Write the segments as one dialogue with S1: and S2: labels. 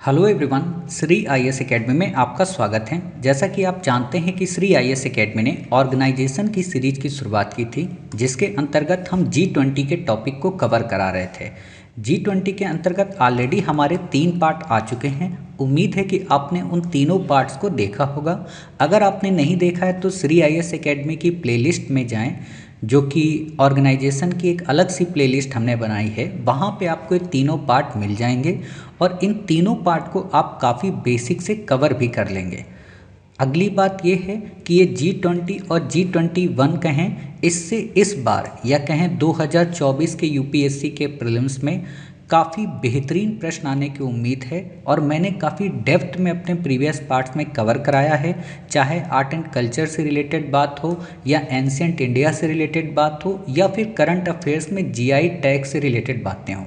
S1: Hello everyone, Shri IAS academy में आपका स्वागत है। जैसा कि आप जानते हैं कि श्री आईएएस एकेडमी ने ऑर्गेनाइजेशन की सीरीज की शुरुआत की थी, जिसके अंतर्गत हम G20 के टॉपिक को कवर करा रहे थे। G20 के अंतर्गत ऑलरेडी हमारे 3 पार्ट आ चुके हैं। उम्मीद है कि आपने उन तीनों पार्ट्स को देखा होगा। अगर आपने नहीं देखा है तो श्री आईएएस एकेडमी की प्लेलिस्ट में जाएं, जो कि ऑर्गेनाइजेशन की एक अलग सी प्लेलिस्ट हमने बनाई है। वहाँ पे आपको ये तीनों पार्ट मिल जाएंगे और इन तीनों पार्ट को आप काफ़ी बेसिक से कवर भी कर लेंगे। अगली बात ये है कि ये G20 और G21 कहें, इससे इस बार या कहें 2024 के यूपीएससी के प्रीलिम्स में काफ़ी बेहतरीन प्रश्न आने की उम्मीद है। और मैंने काफ़ी डेप्थ में अपने प्रीवियस पार्ट्स में कवर कराया है, चाहे आर्ट एंड कल्चर से रिलेटेड बात हो या एंशिएंट इंडिया से रिलेटेड बात हो या फिर करंट अफेयर्स में जीआई टैग से रिलेटेड बातें हों।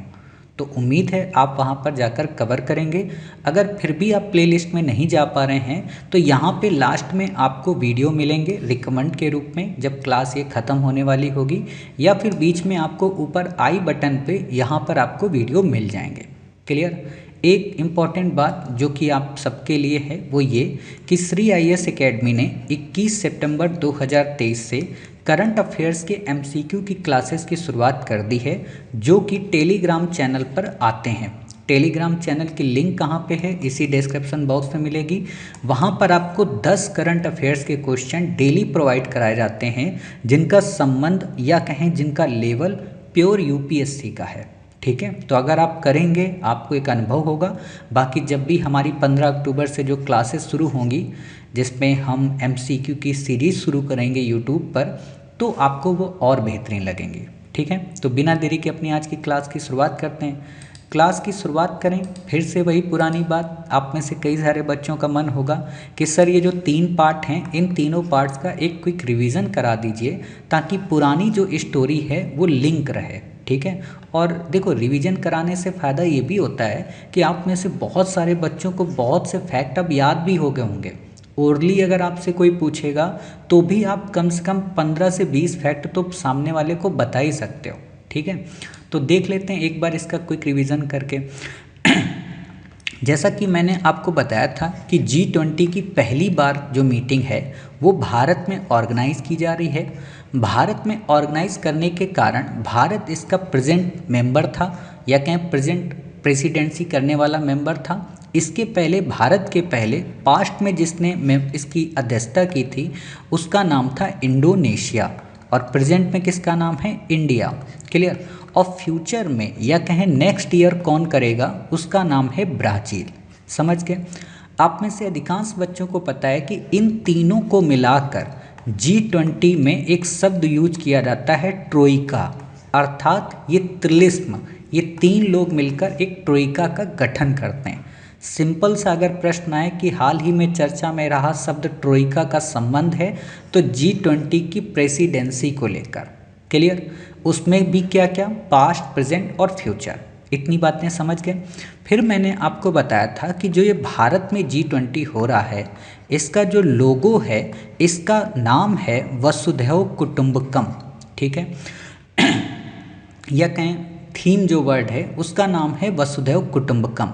S1: तो उम्मीद है आप वहां पर जाकर कवर करेंगे। अगर फिर भी आप प्लेलिस्ट में नहीं जा पा रहे हैं तो यहाँ पे लास्ट में आपको वीडियो मिलेंगे रिकमेंड के रूप में, जब क्लास ये ख़त्म होने वाली होगी, या फिर बीच में आपको ऊपर आई बटन पे यहाँ पर आपको वीडियो मिल जाएंगे। क्लियर। एक इम्पॉर्टेंट बात जो कि आप सबके लिए है वो ये कि श्री आईएएस एकेडमी ने 21 सितंबर 2023 से करंट अफेयर्स के एमसीक्यू की क्लासेस की शुरुआत कर दी है, जो कि टेलीग्राम चैनल पर आते हैं। टेलीग्राम चैनल की लिंक कहाँ पे है, इसी डिस्क्रिप्शन बॉक्स में मिलेगी। वहाँ पर आपको 10 करंट अफेयर्स के क्वेश्चन डेली प्रोवाइड कराए जाते हैं, जिनका संबंध या कहें जिनका लेवल प्योर यूपीएससी का है। ठीक है, तो अगर आप करेंगे आपको एक अनुभव होगा। बाकी जब भी हमारी 15 अक्टूबर से जो क्लासेस शुरू होंगी, जिसमें हम एमसीक्यू की सीरीज़ शुरू करेंगे यूट्यूब पर, तो आपको वो और बेहतरीन लगेंगे। ठीक है, तो बिना देरी के अपनी आज की क्लास की शुरुआत करते हैं। क्लास की शुरुआत करें, फिर से वही पुरानी बात। आप में से कई सारे बच्चों का मन होगा कि सर ये जो 3 पार्ट हैं, इन तीनों पार्ट्स का एक क्विक रिवीजन करा दीजिए, ताकि पुरानी जो स्टोरी है वो लिंक रहे। ठीक है, और देखो रिवीजन कराने से फ़ायदा ये भी होता है कि आप में से बहुत सारे बच्चों को बहुत से फैक्ट अब याद भी हो गए होंगे। ओरली अगर आपसे कोई पूछेगा तो भी आप कम से कम 15 से 20 फैक्ट तो सामने वाले को बता ही सकते हो। ठीक है, तो देख लेते हैं एक बार इसका क्विक रिवीजन करके। जैसा कि मैंने आपको बताया था कि G20 की पहली बार जो मीटिंग है वो भारत में ऑर्गेनाइज की जा रही है। भारत में ऑर्गेनाइज करने के कारण भारत इसका प्रेजेंट मेंबर था, या कहें प्रेजेंट प्रेसिडेंसी करने वाला मेंबर था। इसके पहले भारत के पहले पास्ट में जिसने इसकी अध्यक्षता की थी उसका नाम था इंडोनेशिया, और प्रेजेंट में किसका नाम है, इंडिया। क्लियर। और फ्यूचर में या कहें नेक्स्ट ईयर कौन करेगा, उसका नाम है ब्राज़ील। समझ गए। आप में से अधिकांश बच्चों को पता है कि इन तीनों को मिलाकर G20 में एक शब्द यूज किया जाता है, ट्रोइका, अर्थात ये त्रिलिस्म, ये 3 लोग मिलकर एक ट्रोइका का गठन करते हैं। सिंपल सा अगर प्रश्न आए कि हाल ही में चर्चा में रहा शब्द ट्रोइका का संबंध है तो G20 की प्रेसिडेंसी को लेकर। क्लियर। उसमें भी क्या क्या, पास्ट, प्रेजेंट और फ्यूचर, इतनी बातें समझ गए। फिर मैंने आपको बताया था कि जो ये भारत में G20 हो रहा है, इसका जो लोगो है, इसका नाम है वसुधैव कुटुंबकम। ठीक है, या कहें थीम जो वर्ड है उसका नाम है वसुधैव कुटुंबकम।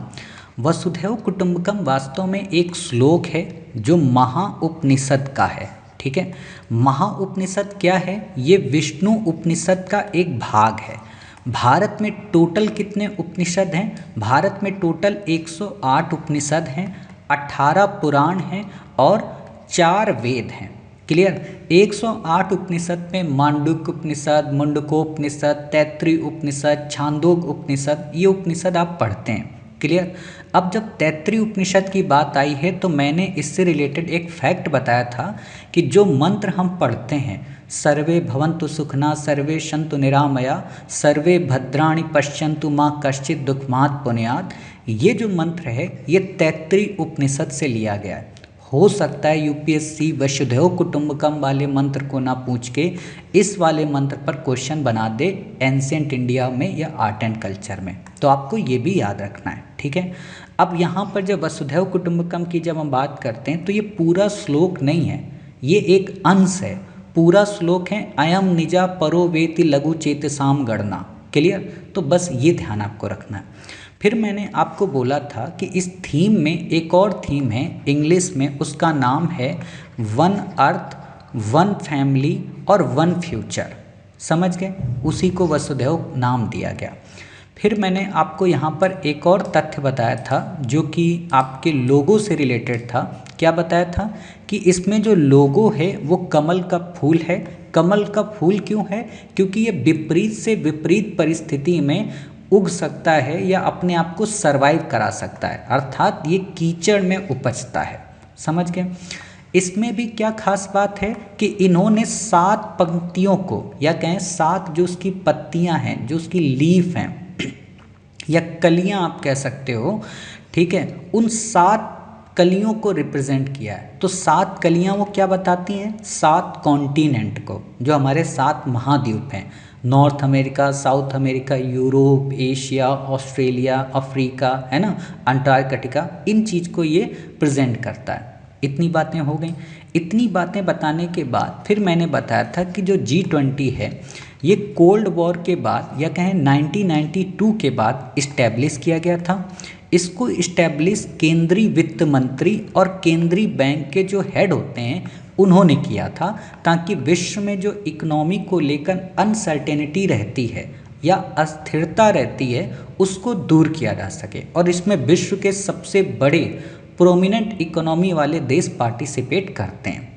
S1: वसुधैव कुटुंबकम वास्तव में एक श्लोक है जो महाउपनिषद का है। ठीक है, महाउपनिषद क्या है, ये विष्णु उपनिषद का एक भाग है। भारत में टोटल कितने उपनिषद हैं, भारत में टोटल 108 उपनिषद हैं, 18 पुराण हैं और 4 वेद हैं। क्लियर। 108 उपनिषद में मांडुक्य उपनिषद, मुंडकोपनिषद, तैत्तिरीय उपनिषद, छांदोग्य उपनिषद, ये उपनिषद आप पढ़ते हैं। क्लियर। अब जब तैत्तिरीय उपनिषद की बात आई है तो मैंने इससे रिलेटेड एक फैक्ट बताया था कि जो मंत्र हम पढ़ते हैं, सर्वे भवन्तु सुखना, सर्वे सन्तु निरामया, सर्वे भद्राणि पश्यन्तु मां कश्चित् दुःखमात् पुनयात्, ये जो मंत्र है ये तैत्तिरीय उपनिषद से लिया गया है। हो सकता है यूपीएससी वसुधैव कुटुंबकम वाले मंत्र को ना पूछ के इस वाले मंत्र पर क्वेश्चन बना दे एंशिएंट इंडिया में या आर्ट एंड कल्चर में, तो आपको ये भी याद रखना है। ठीक है, अब यहाँ पर जब वसुधैव कुटुंबकम की जब हम बात करते हैं तो ये पूरा श्लोक नहीं है, ये एक अंश है। पूरा श्लोक है अयम निजा परो वेति लघु चेतसाम गणना। क्लियर, तो बस ये ध्यान आपको रखना है। फिर मैंने आपको बोला था कि इस थीम में एक और थीम है इंग्लिश में, उसका नाम है वन अर्थ, वन फैमिली और वन फ्यूचर। समझ गए? उसी को वसुधैव नाम दिया गया। फिर मैंने आपको यहाँ पर एक और तथ्य बताया था जो कि आपके लोगो से रिलेटेड था। क्या बताया था कि इसमें जो लोगो है वो कमल का फूल है। कमल का फूल क्यों है? क्योंकि ये विपरीत से विपरीत परिस्थिति में उग सकता है या अपने आप को सरवाइव करा सकता है, अर्थात ये कीचड़ में उपजता है। समझ गए? इसमें भी क्या खास बात है कि इन्होंने 7 पंक्तियों को, या कहें 7 जो उसकी पत्तियां हैं, जो उसकी लीफ हैं या कलियां आप कह सकते हो, ठीक है, उन 7 कलियों को रिप्रेजेंट किया है। तो 7 कलियां वो क्या बताती हैं? 7 कॉन्टिनेंट को, जो हमारे 7 महाद्वीप हैं, north America, south America, Europe, Asia, Australia, Africa, है ना, अंटार्कटिका, इन चीज़ को ये प्रेजेंट करता है। इतनी बातें हो गई। इतनी बातें बताने के बाद फिर मैंने बताया था कि जो G20 है ये कोल्ड वॉर के बाद, या कहें 1992 के बाद इस्टेब्लिश किया गया था। इसको इस्टेब्लिश केंद्रीय वित्त मंत्री और केंद्रीय बैंक के जो हेड होते हैं उन्होंने किया था, ताकि विश्व में जो इकोनॉमी को लेकर अनसर्टेनिटी रहती है या अस्थिरता रहती है उसको दूर किया जा सके। और इसमें विश्व के सबसे बड़े प्रोमिनेंट इकोनॉमी वाले देश पार्टिसिपेट करते हैं।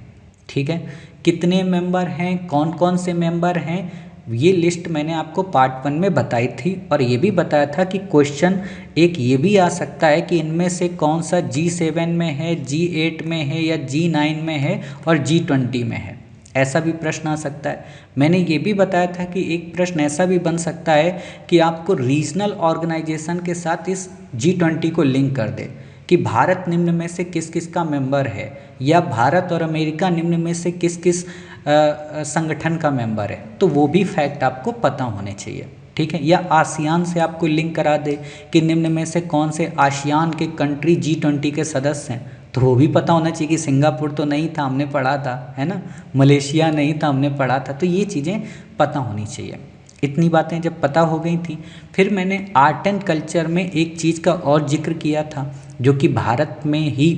S1: ठीक है, कितने मेंबर हैं, कौन कौन से मेंबर हैं, ये लिस्ट मैंने आपको पार्ट 1 में बताई थी। और ये भी बताया था कि क्वेश्चन एक ये भी आ सकता है कि इनमें से कौन सा G7 में है, G8 में है या G9 में है और G20 में है, ऐसा भी प्रश्न आ सकता है। मैंने ये भी बताया था कि एक प्रश्न ऐसा भी बन सकता है कि आपको रीजनल ऑर्गेनाइजेशन के साथ इस G20 को लिंक कर दे कि भारत निम्न में से किस किस का मेंबर है, या भारत और अमेरिका निम्न में से किस किस संगठन का मेंबर है, तो वो भी फैक्ट आपको पता होने चाहिए। ठीक है, या आसियान से आपको लिंक करा दे कि निम्न में से कौन से आसियान के कंट्री G20 के सदस्य हैं, तो वो भी पता होना चाहिए कि सिंगापुर तो नहीं था, हमने पढ़ा था, है ना, मलेशिया नहीं था, हमने पढ़ा था। तो ये चीज़ें पता होनी चाहिए। इतनी बातें जब पता हो गई थी, फिर मैंने आर्ट एंड कल्चर में एक चीज़ का और जिक्र किया था जो कि भारत में ही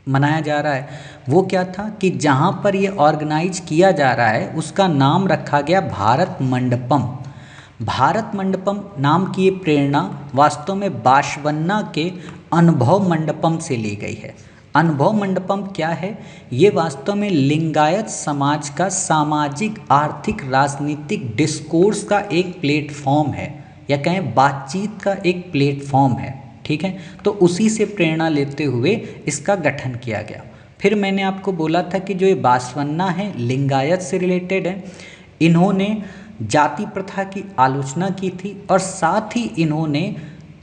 S1: मनाया जा रहा है। वो क्या था कि जहाँ पर ये ऑर्गेनाइज किया जा रहा है उसका नाम रखा गया भारत मंडपम। भारत मंडपम नाम की ये प्रेरणा वास्तव में बाशवन्ना के अनुभव मंडपम से ली गई है। अनुभव मंडपम क्या है? ये वास्तव में लिंगायत समाज का सामाजिक, आर्थिक, राजनीतिक डिस्कोर्स का एक प्लेटफॉर्म है, या कहें बातचीत का एक प्लेटफॉर्म है। ठीक है, तो उसी से प्रेरणा लेते हुए इसका गठन किया गया। फिर मैंने आपको बोला था कि जो ये बासवन्ना है लिंगायत से रिलेटेड है। इन्होंने जाति प्रथा की आलोचना की थी और साथ ही इन्होंने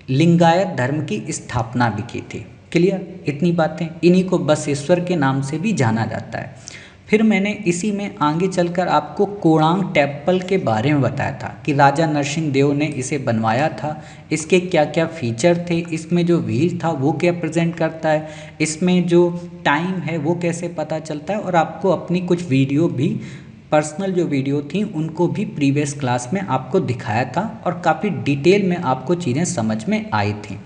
S1: लिंगायत धर्म की स्थापना भी की थी। क्लियर? इतनी बातें। इन्हीं को बसवेश्वर के नाम से भी जाना जाता है। फिर मैंने इसी में आगे चलकर आपको कोणांग टेम्पल के बारे में बताया था कि राजा नरसिंह देव ने इसे बनवाया था, इसके क्या क्या फीचर थे, इसमें जो व्हील था वो क्या प्रेजेंट करता है, इसमें जो टाइम है वो कैसे पता चलता है। और आपको अपनी कुछ वीडियो भी, पर्सनल जो वीडियो थी उनको भी प्रीवियस क्लास में आपको दिखाया था और काफ़ी डिटेल में आपको चीज़ें समझ में आई थी।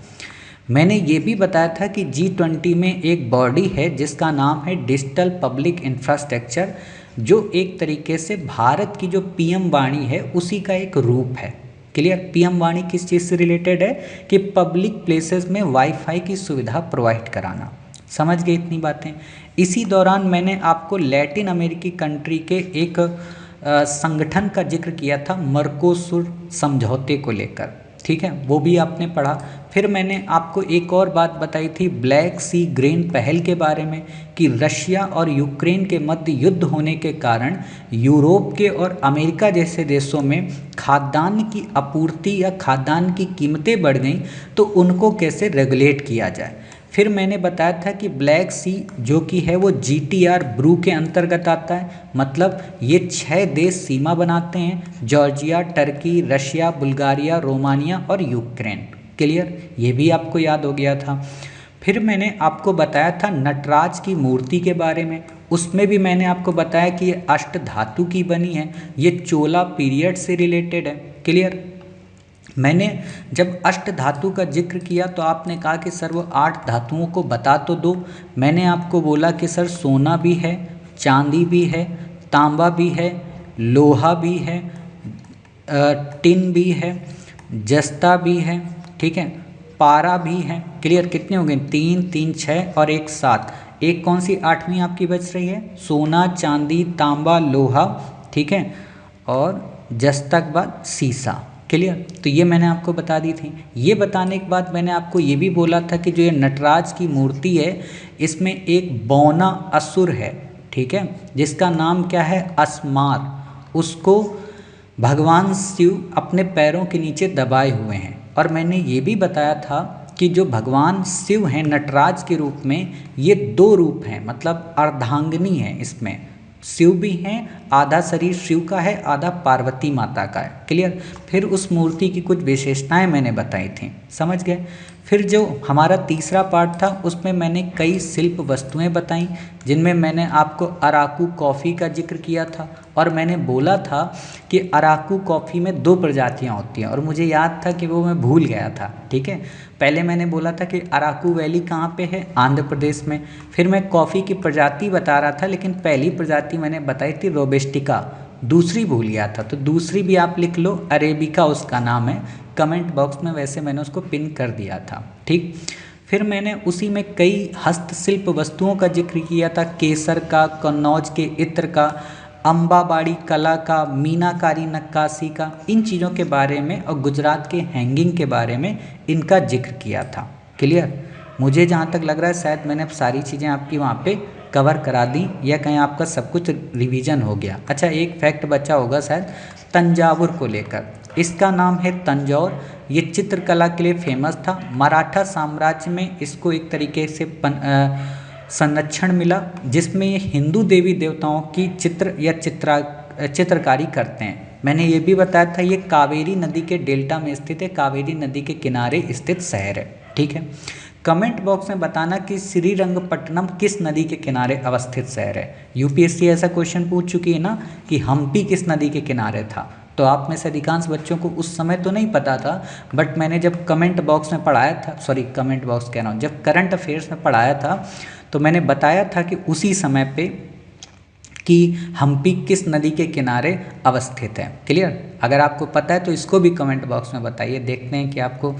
S1: मैंने ये भी बताया था कि G20 में एक बॉडी है जिसका नाम है डिजिटल पब्लिक इंफ्रास्ट्रक्चर, जो एक तरीके से भारत की जो PM वाणी है उसी का एक रूप है। क्लियर? PM वाणी किस चीज़ से रिलेटेड है? कि पब्लिक प्लेसेस में वाईफाई की सुविधा प्रोवाइड कराना। समझ गए इतनी बातें? इसी दौरान मैंने आपको लैटिन अमेरिकी कंट्री के एक संगठन का जिक्र किया था, मर्कोसुर समझौते को लेकर। ठीक है, वो भी आपने पढ़ा। फिर मैंने आपको एक और बात बताई थी ब्लैक सी ग्रेन पहल के बारे में, कि रशिया और यूक्रेन के मध्य युद्ध होने के कारण यूरोप के और अमेरिका जैसे देशों में खाद्यान्न की आपूर्ति या खाद्यान्न की कीमतें बढ़ गईं, तो उनको कैसे रेगुलेट किया जाए। फिर मैंने बताया था कि ब्लैक सी जो कि है वो GTR ब्रू के अंतर्गत आता है, मतलब ये 6 देश सीमा बनाते हैं, Georgia, Turkey, Russia, Bulgaria, Romania और यूक्रेन। क्लियर? ये भी आपको याद हो गया था। फिर मैंने आपको बताया था नटराज की मूर्ति के बारे में, उसमें भी मैंने आपको बताया कि ये अष्ट धातु की बनी है, ये चोला पीरियड से रिलेटेड है। क्लियर? मैंने जब अष्ट धातु का जिक्र किया तो आपने कहा कि सर वो 8 धातुओं को बता तो दो। मैंने आपको बोला कि सर सोना भी है, चांदी भी है, तांबा भी है, लोहा भी है, टिन भी है, जस्ता भी है, ठीक है, पारा भी है। क्लियर? कितने हो गए? 3 3 6 और 1 7। एक कौन सी 8वीं आपकी बच रही है? सोना, चांदी, तांबा, लोहा, ठीक है, और जस्ता के बाद सीसा। क्लियर? तो ये मैंने आपको बता दी थी। ये बताने के बाद मैंने आपको ये भी बोला था कि जो ये नटराज की मूर्ति है इसमें एक बौना असुर है, ठीक है, जिसका नाम क्या है? अस्मार। उसको भगवान शिव अपने पैरों के नीचे दबाए हुए हैं। और मैंने ये भी बताया था कि जो भगवान शिव हैं नटराज के रूप में, ये 2 रूप हैं, मतलब अर्धांगिनी है इसमें। शिव भी हैं, आधा शरीर शिव का है, आधा पार्वती माता का है। क्लियर? फिर उस मूर्ति की कुछ विशेषताएं मैंने बताई थी, समझ गए? फिर जो हमारा तीसरा पार्ट था उसमें मैंने कई शिल्प वस्तुएं बताई, जिनमें मैंने आपको अराकू कॉफ़ी का जिक्र किया था। और मैंने बोला था कि अराकू कॉफ़ी में 2 प्रजातियां होती हैं, और मुझे याद था कि वो मैं भूल गया था, ठीक है। पहले मैंने बोला था कि अराकू वैली कहाँ पे है? आंध्र प्रदेश में। फिर मैं कॉफ़ी की प्रजाति बता रहा था, लेकिन पहली प्रजाति मैंने बताई थी रोबस्टिका, दूसरी भूल गया था। तो दूसरी भी आप लिख लो, अरेबिका उसका नाम है। कमेंट बॉक्स में वैसे मैंने उसको पिन कर दिया था, ठीक। फिर मैंने उसी में कई हस्तशिल्प वस्तुओं का जिक्र किया था, केसर का, कन्नौज के इत्र का, अम्बाबाड़ी कला का, मीनाकारी नक्काशी का, इन चीज़ों के बारे में, और गुजरात के हैंगिंग के बारे में इनका जिक्र किया था। क्लियर? मुझे जहाँ तक लग रहा है शायद मैंने अब सारी चीज़ें आपकी वहाँ पे कवर करा दी, या कहीं आपका सब कुछ रिवीजन हो गया। अच्छा, एक फैक्ट बचा होगा शायद तंजावुर को लेकर। इसका नाम है तंजौर। ये चित्रकला के लिए फेमस था। मराठा साम्राज्य में इसको एक तरीके से संरक्षण मिला, जिसमें ये हिंदू देवी देवताओं की चित्र या चित्रकारी करते हैं। मैंने ये भी बताया था ये कावेरी नदी के डेल्टा में स्थित है, कावेरी नदी के किनारे स्थित शहर है, ठीक है। कमेंट बॉक्स में बताना कि श्रीरंगपट्टनम किस नदी के किनारे अवस्थित शहर है। यूपीएससी ऐसा क्वेश्चन पूछ चुकी है ना कि हम्पी किस नदी के किनारे था। तो आप में से अधिकांश बच्चों को उस समय तो नहीं पता था, बट मैंने जब कमेंट बॉक्स में पढ़ाया था, सॉरी कमेंट बॉक्स कह रहा हूँ, जब करंट अफेयर्स में पढ़ाया था तो मैंने बताया था कि उसी समय पे कि हम्पी किस नदी के किनारे अवस्थित है। क्लियर? अगर आपको पता है तो इसको भी कमेंट बॉक्स में बताइए, देखते हैं कि आपको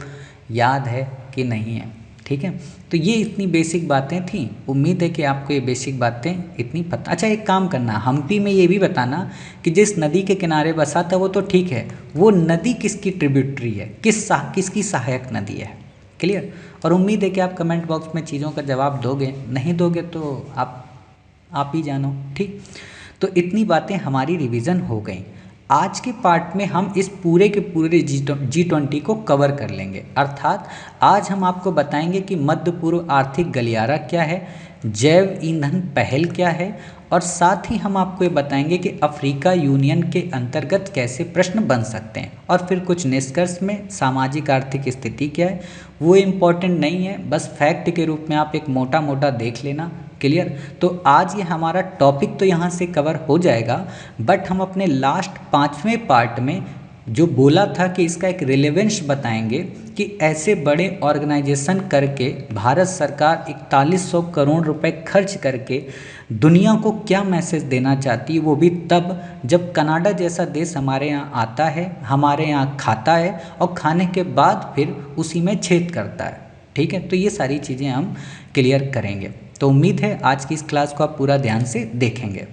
S1: याद है कि नहीं है, ठीक है। तो ये इतनी बेसिक बातें थी, उम्मीद है कि आपको ये बेसिक बातें इतनी पता। अच्छा, एक काम करना, हम्पी में ये भी बताना कि जिस नदी के किनारे बसा था वो तो ठीक है, वो नदी किसकी ट्रिब्यूटरी है, किसकी सहायक नदी है। क्लियर? और उम्मीद है कि आप कमेंट बॉक्स में चीज़ों का जवाब दोगे, नहीं दोगे तो आप ही जानो, ठीक। तो इतनी बातें हमारी रिवीजन हो गई। आज के पार्ट में हम इस पूरे के पूरे G20 को कवर कर लेंगे। अर्थात आज हम आपको बताएंगे कि मध्य पूर्व आर्थिक गलियारा क्या है, जैव ईंधन पहल क्या है, और साथ ही हम आपको ये बताएंगे कि अफ्रीका यूनियन के अंतर्गत कैसे प्रश्न बन सकते हैं। और फिर कुछ निष्कर्ष में सामाजिक आर्थिक स्थिति क्या है, वो इम्पोर्टेंट नहीं है, बस फैक्ट के रूप में आप एक मोटा मोटा देख लेना। क्लियर? तो आज ये हमारा टॉपिक तो यहाँ से कवर हो जाएगा, बट हम अपने लास्ट 5वें पार्ट में जो बोला था कि इसका एक रिलेवेंस बताएंगे कि ऐसे बड़े ऑर्गेनाइजेशन करके भारत सरकार 4100 करोड़ रुपए खर्च करके दुनिया को क्या मैसेज देना चाहती है, वो भी तब जब कनाडा जैसा देश हमारे यहाँ आता है, हमारे यहाँ खाता है, और खाने के बाद फिर उसी में छेद करता है। ठीक है, तो ये सारी चीज़ें हम क्लियर करेंगे। तो उम्मीद है आज की इस क्लास को आप पूरा ध्यान से देखेंगे।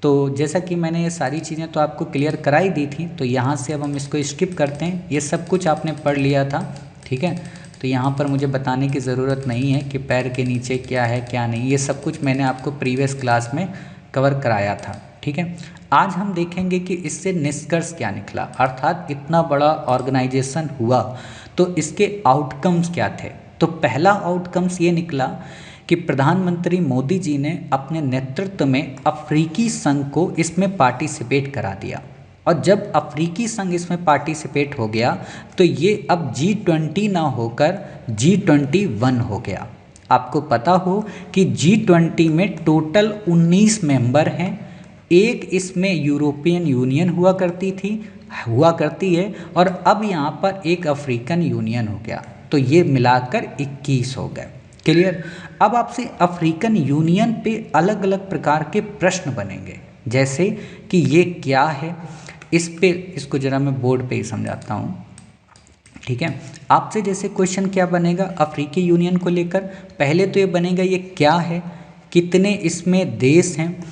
S1: तो जैसा कि मैंने ये सारी चीज़ें तो आपको क्लियर कराई दी थी, तो यहाँ से अब हम इसको स्किप करते हैं। ये सब कुछ आपने पढ़ लिया था, ठीक है। तो यहाँ पर मुझे बताने की ज़रूरत नहीं है कि पैर के नीचे क्या है क्या नहीं, ये सब कुछ मैंने आपको प्रीवियस क्लास में कवर कराया था, ठीक है। आज हम देखेंगे कि इससे निष्कर्ष क्या निकला, अर्थात इतना बड़ा ऑर्गेनाइजेशन हुआ तो इसके आउटकम्स क्या थे। तो पहला आउटकम्स ये निकला कि प्रधानमंत्री मोदी जी ने अपने नेतृत्व में अफ्रीकी संघ को इसमें पार्टिसिपेट करा दिया, और जब अफ्रीकी संघ इसमें पार्टिसिपेट हो गया तो ये अब G20 ना होकर G21 हो गया। आपको पता हो कि G20 में टोटल 19 मेंबर हैं, एक इसमें यूरोपियन यूनियन हुआ करती थी, हुआ करती है, और अब यहाँ पर एक अफ्रीकन यूनियन हो गया, तो ये मिलाकर 21 हो गए। क्लियर। अब आपसे अफ्रीकन यूनियन पे अलग अलग प्रकार के प्रश्न बनेंगे, जैसे कि ये क्या है, इस पे इसको जरा मैं बोर्ड पे ही समझाता हूँ। ठीक है, आपसे जैसे क्वेश्चन क्या बनेगा अफ्रीकी यूनियन को लेकर, पहले तो ये बनेगा ये क्या है, कितने इसमें देश हैं,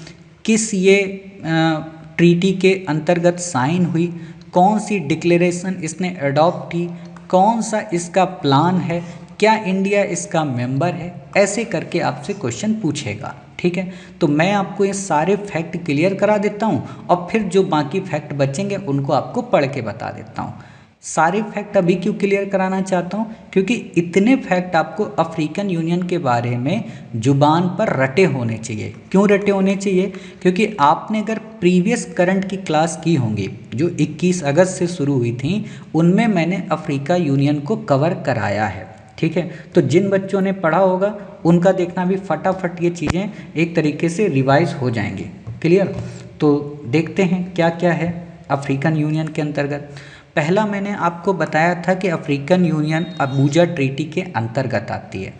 S1: किस ये ट्रीटी के अंतर्गत साइन हुई, कौन सी डिक्लेरेशन इसने अडॉप्ट की, कौन सा इसका प्लान है, क्या इंडिया इसका मेंबर है, ऐसे करके आपसे क्वेश्चन पूछेगा। ठीक है, तो मैं आपको ये सारे फैक्ट क्लियर करा देता हूँ, और फिर जो बाकी फैक्ट बचेंगे उनको आपको पढ़ के बता देता हूँ। सारे फैक्ट अभी क्यों क्लियर कराना चाहता हूँ, क्योंकि इतने फैक्ट आपको अफ्रीकन यूनियन के बारे में जुबान पर रटे होने चाहिए। क्यों रटे होने चाहिए, क्योंकि आपने अगर प्रीवियस करंट की क्लास की होंगी जो 21 अगस्त से शुरू हुई थी, उनमें मैंने अफ्रीका यूनियन को कवर कराया है। ठीक है, तो जिन बच्चों ने पढ़ा होगा उनका देखना भी फटाफट ये चीज़ें एक तरीके से रिवाइज हो जाएंगी। क्लियर। तो देखते हैं क्या क्या है अफ्रीकन यूनियन के अंतर्गत। पहला मैंने आपको बताया था कि अफ्रीकन यूनियन अबूजा ट्रीटी के अंतर्गत आती है।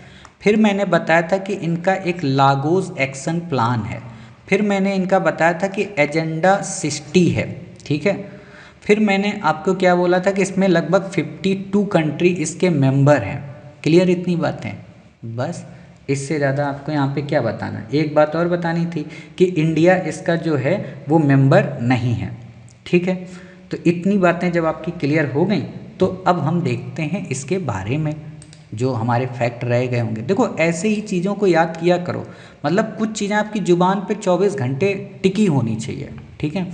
S1: फिर मैंने बताया था कि इनका एक लागोस एक्शन प्लान है। फिर मैंने इनका बताया था कि एजेंडा 60 है। ठीक है, फिर मैंने आपको क्या बोला था कि इसमें लगभग 52 कंट्री इसके मेंबर हैं। क्लियर, इतनी बातें बस, इससे ज़्यादा आपको यहाँ पे क्या बताना। एक बात और बतानी थी कि इंडिया इसका जो है वो मेंबर नहीं है। ठीक है, तो इतनी बातें जब आपकी क्लियर हो गई, तो अब हम देखते हैं इसके बारे में जो हमारे फैक्ट रह गए होंगे। देखो ऐसे ही चीज़ों को याद किया करो, मतलब कुछ चीज़ें आपकी ज़ुबान पे 24 घंटे टिकी होनी चाहिए। ठीक है,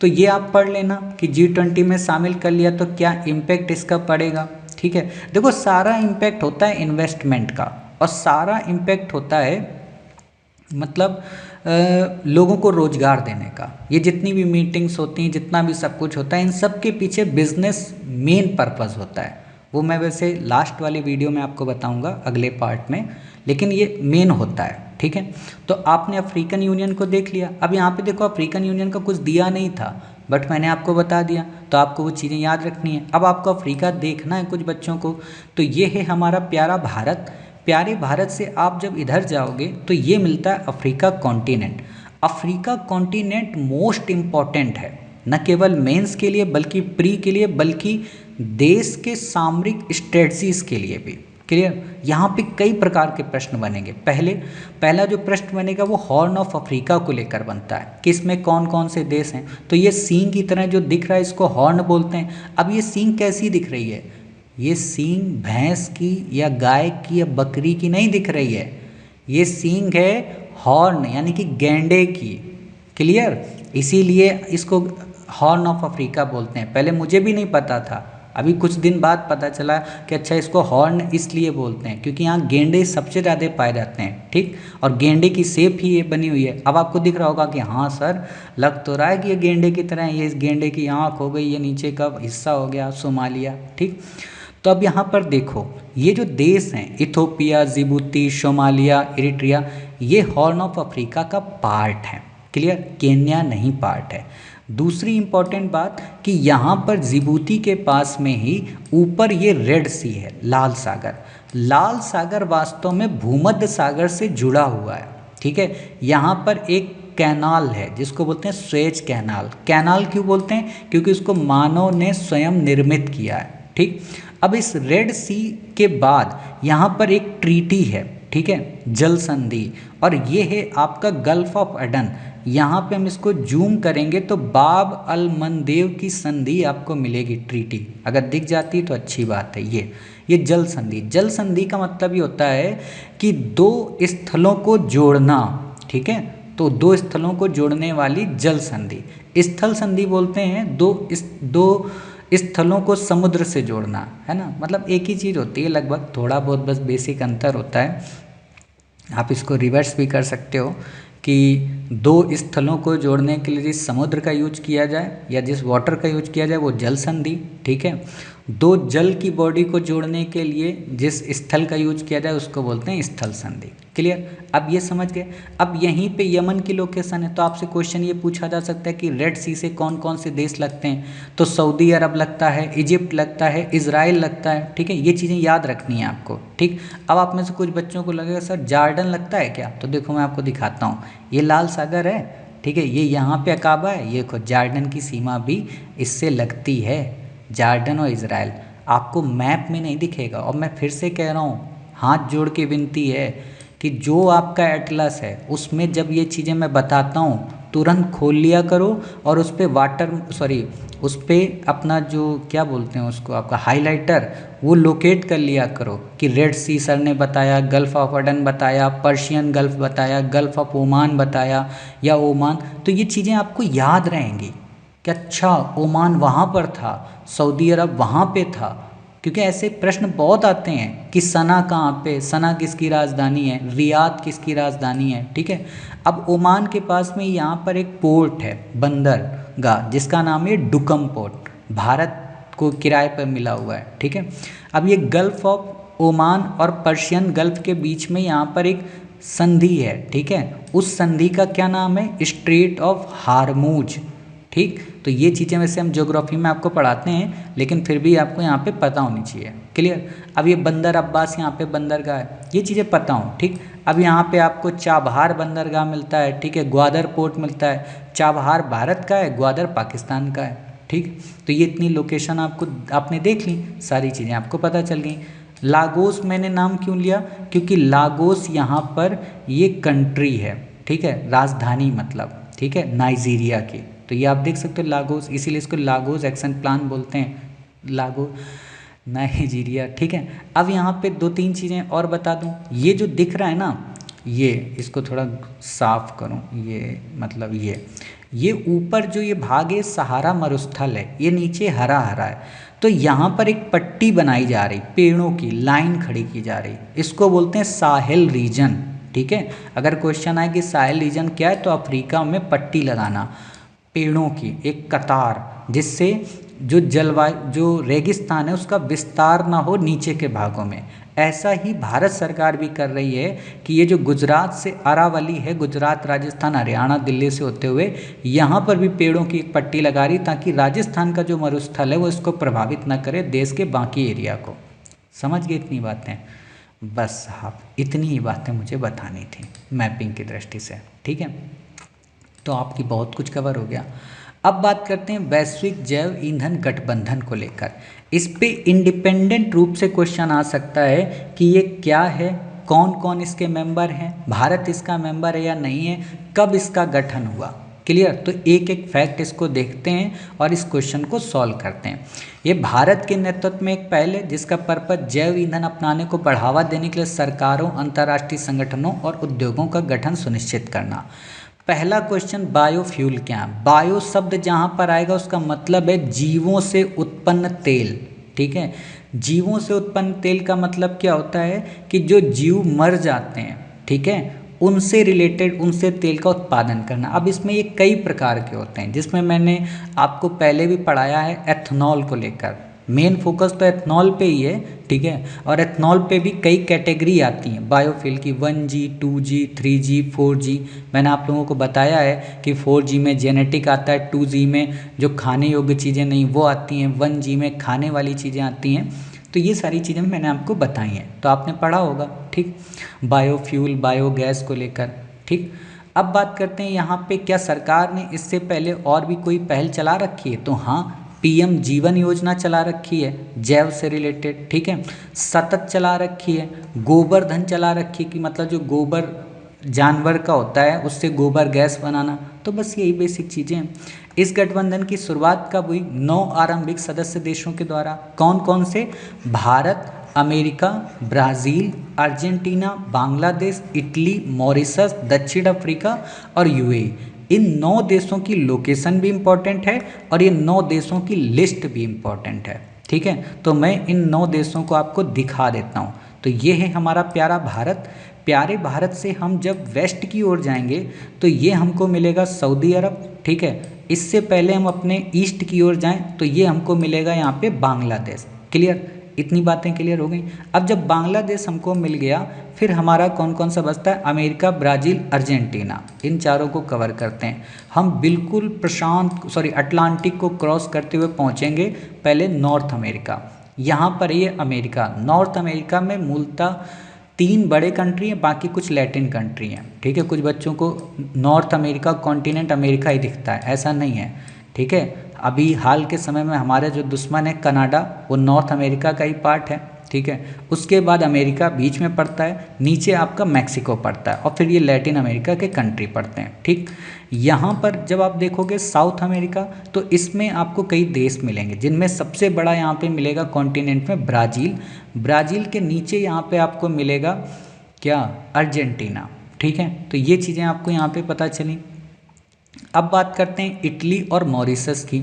S1: तो ये आप पढ़ लेना कि G20 में शामिल कर लिया तो क्या इम्पैक्ट इसका पड़ेगा। ठीक है, देखो सारा इम्पैक्ट होता है इन्वेस्टमेंट का, और सारा इम्पैक्ट होता है मतलब लोगों को रोजगार देने का। ये जितनी भी मीटिंग्स होती हैं, जितना भी सब कुछ होता है, इन सब के पीछे बिजनेस मेन पर्पस होता है। वो मैं वैसे लास्ट वाले वीडियो में आपको बताऊंगा अगले पार्ट में, लेकिन ये मेन होता है। ठीक है, तो आपने अफ्रीकन यूनियन को देख लिया। अब यहाँ पे देखो अफ्रीकन यूनियन का कुछ दिया नहीं था, बट मैंने आपको बता दिया, तो आपको वो चीज़ें याद रखनी है। अब आपको अफ्रीका देखना है कुछ बच्चों को, तो ये है हमारा प्यारा भारत। प्यारे भारत से आप जब इधर जाओगे तो ये मिलता है Africa continent. Africa continent most important है, न केवल मेंस के लिए बल्कि प्री के लिए, बल्कि देश के सामरिक स्ट्रेटजीज के लिए भी। क्लियर, यहाँ पे कई प्रकार के प्रश्न बनेंगे। पहला जो प्रश्न बनेगा वो हॉर्न ऑफ अफ्रीका को लेकर बनता है कि इसमें कौन कौन से देश हैं। तो ये सींग की तरह जो दिख रहा है इसको हॉर्न बोलते हैं। अब ये सींग कैसी दिख रही है, ये सींग भैंस की या गाय की या बकरी की नहीं दिख रही है, ये सींग है हॉर्न यानी कि गैंडे की। क्लियर, इसीलिए इसको हॉर्न ऑफ अफ्रीका बोलते हैं। पहले मुझे भी नहीं पता था, अभी कुछ दिन बाद पता चला कि अच्छा इसको हॉर्न इसलिए बोलते हैं क्योंकि यहाँ गेंडे सबसे ज़्यादा पाए जाते हैं। ठीक, और गेंडे की शेप ही ये बनी हुई है। अब आपको दिख रहा होगा कि हाँ सर लग तो रहा है कि ये गेंडे की तरह है, ये इस गेंडे की आँख हो गई, ये नीचे का हिस्सा हो गया सोमालिया। ठीक, तो अब यहाँ पर देखो ये जो देश हैं इथोपिया, जिबूती, सोमालिया, इरिट्रिया, ये हॉर्न ऑफ अफ्रीका का पार्ट है। क्लियर, केन्या नहीं पार्ट है। दूसरी इंपॉर्टेंट बात कि यहाँ पर जिबूती के पास में ही ऊपर ये रेड सी है, लाल सागर। लाल सागर वास्तव में भूमध्य सागर से जुड़ा हुआ है। ठीक है, यहाँ पर एक कैनाल है जिसको बोलते हैं स्वेज कैनाल। कैनाल क्यों बोलते हैं, क्योंकि उसको मानव ने स्वयं निर्मित किया है। ठीक, अब इस रेड सी के बाद यहाँ पर एक ट्रीटी है। ठीक है, जल संधि, और ये है आपका गल्फ ऑफ एडन। यहाँ पे हम इसको जूम करेंगे तो बाब अल मंदेव की संधि आपको मिलेगी, ट्रीटी अगर दिख जाती तो अच्छी बात है। ये जल संधि, जल संधि का मतलब ये होता है कि दो स्थलों को जोड़ना। ठीक है, तो दो स्थलों को जोड़ने वाली जल संधि। स्थल संधि बोलते हैं दो स्थलों को समुद्र से जोड़ना, है ना, मतलब एक ही चीज़ होती है लगभग, थोड़ा बहुत बस बेसिक अंतर होता है। आप इसको रिवर्स भी कर सकते हो कि दो स्थलों को जोड़ने के लिए जिस समुद्र का यूज किया जाए या जिस वाटर का यूज किया जाए वो जल संधि। ठीक है, दो जल की बॉडी को जोड़ने के लिए जिस स्थल का यूज किया जाए उसको बोलते हैं स्थल संधि। क्लियर, अब ये समझ गए। अब यहीं पे यमन की लोकेशन है, तो आपसे क्वेश्चन ये पूछा जा सकता है कि रेड सी से कौन कौन से देश लगते हैं, तो सऊदी अरब लगता है, इजिप्ट लगता है, इजराइल लगता है। ठीक है, ये चीज़ें याद रखनी है आपको। ठीक, अब आप में से कुछ बच्चों को लगेगा सर जॉर्डन लगता है क्या, तो देखो मैं आपको दिखाता हूँ, ये लाल सागर है, ठीक है, ये यहाँ पे अकाबा है, ये देखो जॉर्डन की सीमा भी इससे लगती है, जॉर्डन और इजराइल। आपको मैप में नहीं दिखेगा, और मैं फिर से कह रहा हूँ, हाथ जोड़ के विनती है कि जो आपका एटलस है उसमें जब ये चीज़ें मैं बताता हूँ तुरंत खोल लिया करो, और उस पर उस पर अपना जो क्या बोलते हैं उसको, आपका हाइलाइटर, वो लोकेट कर लिया करो कि रेड सी सर ने बताया, गल्फ़ ऑफ अडन बताया, पर्शियन गल्फ़ बताया, गल्फ़ ऑफ ओमान बताया, या ओमान। तो ये चीज़ें आपको याद रहेंगी कि अच्छा ओमान वहाँ पर था, सऊदी अरब वहाँ पे था, क्योंकि ऐसे प्रश्न बहुत आते हैं कि सना कहाँ पे, सना किसकी राजधानी है, रियाद किसकी राजधानी है। ठीक है, अब ओमान के पास में यहाँ पर एक पोर्ट है, बंदरगाह, जिसका नाम है डुकम पोर्ट, भारत को किराए पर मिला हुआ है। ठीक है, अब ये गल्फ़ ऑफ ओमान और पर्शियन गल्फ़ के बीच में यहाँ पर एक संधि है। ठीक है, उस संधि का क्या नाम है, स्ट्रेट ऑफ हार्मूज। ठीक, तो ये चीज़ें वैसे हम ज्योग्राफी में आपको पढ़ाते हैं, लेकिन फिर भी आपको यहाँ पे पता होनी चाहिए। क्लियर, अब ये बंदर अब्बास यहाँ पे बंदरगाह है, ये चीज़ें पता हो। ठीक, अब यहाँ पे आपको चाबहार बंदरगाह मिलता है, ठीक है, ग्वादर पोर्ट मिलता है। चाबहार भारत का है, ग्वादर पाकिस्तान का है। ठीक, तो ये इतनी लोकेशन आपने देख ली, सारी चीज़ें आपको पता चल गई। लागोस मैंने नाम क्यों लिया, क्योंकि लागोस यहाँ पर ये कंट्री है, ठीक है, राजधानी मतलब, ठीक है, नाइजीरिया की। तो ये आप देख सकते हो लागोस, इसीलिए इसको लागोस एक्शन प्लान बोलते हैं, लागो नाइजीरिया। ठीक है, अब यहाँ पे दो तीन चीज़ें और बता दूँ, ये जो दिख रहा है ना, ये इसको थोड़ा साफ करूँ, ये मतलब ये ऊपर जो ये भाग है सहारा मरुस्थल है, ये नीचे हरा हरा है, तो यहाँ पर एक पट्टी बनाई जा रही, पेड़ों की लाइन खड़ी की जा रही, इसको बोलते हैं साहेल रीजन। ठीक है, अगर क्वेश्चन आए कि साहेल रीजन क्या है, तो अफ्रीका में पट्टी लगाना, पेड़ों की एक कतार, जिससे जो जलवायु जो रेगिस्तान है उसका विस्तार ना हो नीचे के भागों में। ऐसा ही भारत सरकार भी कर रही है कि ये जो गुजरात से अरावली है, गुजरात राजस्थान हरियाणा दिल्ली से होते हुए यहाँ पर भी पेड़ों की एक पट्टी लगा रही, ताकि राजस्थान का जो मरुस्थल है वो इसको प्रभावित ना करे, देश के बाकी एरिया को। समझ गए इतनी बातें, बस साहब इतनी ही बातें मुझे बतानी थी मैपिंग की दृष्टि से। ठीक है, तो आपकी बहुत कुछ कवर हो गया। अब बात करते हैं वैश्विक जैव ईंधन गठबंधन को लेकर। इस पे इंडिपेंडेंट रूप से क्वेश्चन आ सकता है कि ये क्या है, कौन कौन इसके मेंबर हैं, भारत इसका मेंबर है या नहीं है, कब इसका गठन हुआ। क्लियर, तो एक एक फैक्ट इसको देखते हैं और इस क्वेश्चन को सॉल्व करते हैं। ये भारत के नेतृत्व में एक पहल है जिसका पर्पज जैव ईंधन अपनाने को बढ़ावा देने के लिए सरकारों, अंतर्राष्ट्रीय संगठनों और उद्योगों का गठन सुनिश्चित करना। पहला क्वेश्चन, बायोफ्यूल क्या है। बायो शब्द जहाँ पर आएगा उसका मतलब है जीवों से उत्पन्न तेल। ठीक है, जीवों से उत्पन्न तेल का मतलब क्या होता है कि जो जीव मर जाते हैं, ठीक है, उनसे रिलेटेड, उनसे तेल का उत्पादन करना। अब इसमें ये कई प्रकार के होते हैं, जिसमें मैंने आपको पहले भी पढ़ाया है एथनॉल को लेकर। मेन फोकस तो एथनॉल पे ही है, ठीक है, और एथनॉल पे भी कई कैटेगरी आती हैं बायोफ्यूल की, 1G, 2G, 3G, 4G। मैंने आप लोगों को बताया है कि 4G में जेनेटिक आता है, 2G में जो खाने योग्य चीज़ें नहीं वो आती हैं, 1G में खाने वाली चीज़ें आती हैं। तो ये सारी चीज़ें मैंने आपको बताई हैं, तो आपने पढ़ा होगा। ठीक, बायोफ्यूल, बायोगैस को लेकर। ठीक, अब बात करते हैं यहाँ पे क्या सरकार ने इससे पहले और भी कोई पहल चला रखी है, तो हाँ, PM जीवन योजना चला रखी है जैव से रिलेटेड। ठीक है, सतत चला रखी है, गोबर धन चला रखी है कि मतलब जो गोबर जानवर का होता है उससे गोबर गैस बनाना। तो बस यही बेसिक चीज़ें हैं। इस गठबंधन की शुरुआत कब हुई, 9 आरंभिक सदस्य देशों के द्वारा। कौन कौन से, Bharat, America, Brazil, Argentina, Bangladesh, Italy, Mauritius, दक्षिण अफ्रीका और UAE। इन 9 देशों की लोकेशन भी इम्पॉर्टेंट है और ये 9 देशों की लिस्ट भी इम्पॉर्टेंट है। ठीक है, तो मैं इन 9 देशों को आपको दिखा देता हूँ। तो ये है हमारा प्यारा भारत। प्यारे भारत से हम जब वेस्ट की ओर जाएंगे तो ये हमको मिलेगा सऊदी अरब। ठीक है, इससे पहले हम अपने ईस्ट की ओर जाएं तो ये हमको मिलेगा यहाँ पे बांग्लादेश। क्लियर, इतनी बातें क्लियर हो गई। अब जब बांग्लादेश हमको मिल गया, फिर हमारा कौन कौन सा बचता है, अमेरिका, ब्राज़ील, अर्जेंटीना, इन चारों को कवर करते हैं। हम बिल्कुल अटलांटिक को क्रॉस करते हुए पहुंचेंगे पहले नॉर्थ अमेरिका। यहाँ पर ये अमेरिका, नॉर्थ अमेरिका में मूलतः 3 बड़े कंट्री हैं, बाकी कुछ लैटिन कंट्री हैं, ठीक है। कुछ बच्चों को नॉर्थ अमेरिका कॉन्टिनेंट अमेरिका ही दिखता है, ऐसा नहीं है, ठीक है। अभी हाल के समय में हमारे जो दुश्मन है कनाडा, वो नॉर्थ अमेरिका का ही पार्ट है, ठीक है। उसके बाद अमेरिका बीच में पड़ता है, नीचे आपका मैक्सिको पड़ता है, और फिर ये लैटिन अमेरिका के कंट्री पड़ते हैं, ठीक। यहाँ पर जब आप देखोगे साउथ अमेरिका, तो इसमें आपको कई देश मिलेंगे, जिनमें सबसे बड़ा यहाँ पे मिलेगा कॉन्टिनेंट में ब्राज़ील। ब्राज़ील के नीचे यहाँ पे आपको मिलेगा क्या, अर्जेंटीना, ठीक है। तो ये चीज़ें आपको यहाँ पे पता चली। अब बात करते हैं इटली और मॉरिशस की।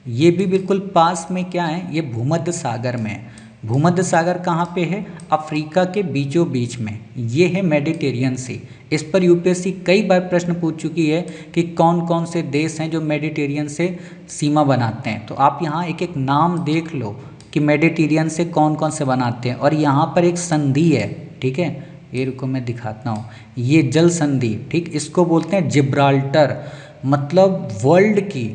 S1: ये भी बिल्कुल पास में क्या है, ये भूमध्य सागर में है। भूमध्य सागर कहाँ पे है, अफ्रीका के बीचों बीच में। ये है मेडिटेरियन सी। इस पर यूपीएससी कई बार प्रश्न पूछ चुकी है कि कौन कौन से देश हैं जो मेडिटेरियन से सीमा बनाते हैं। तो आप यहाँ एक एक नाम देख लो कि मेडिटेरियन से कौन कौन से बनाते हैं। और यहाँ पर एक संधि है, ठीक है, ये रुको मैं दिखाता हूँ, ये जल संधि, ठीक, इसको बोलते हैं जिब्राल्टर। मतलब वर्ल्ड की,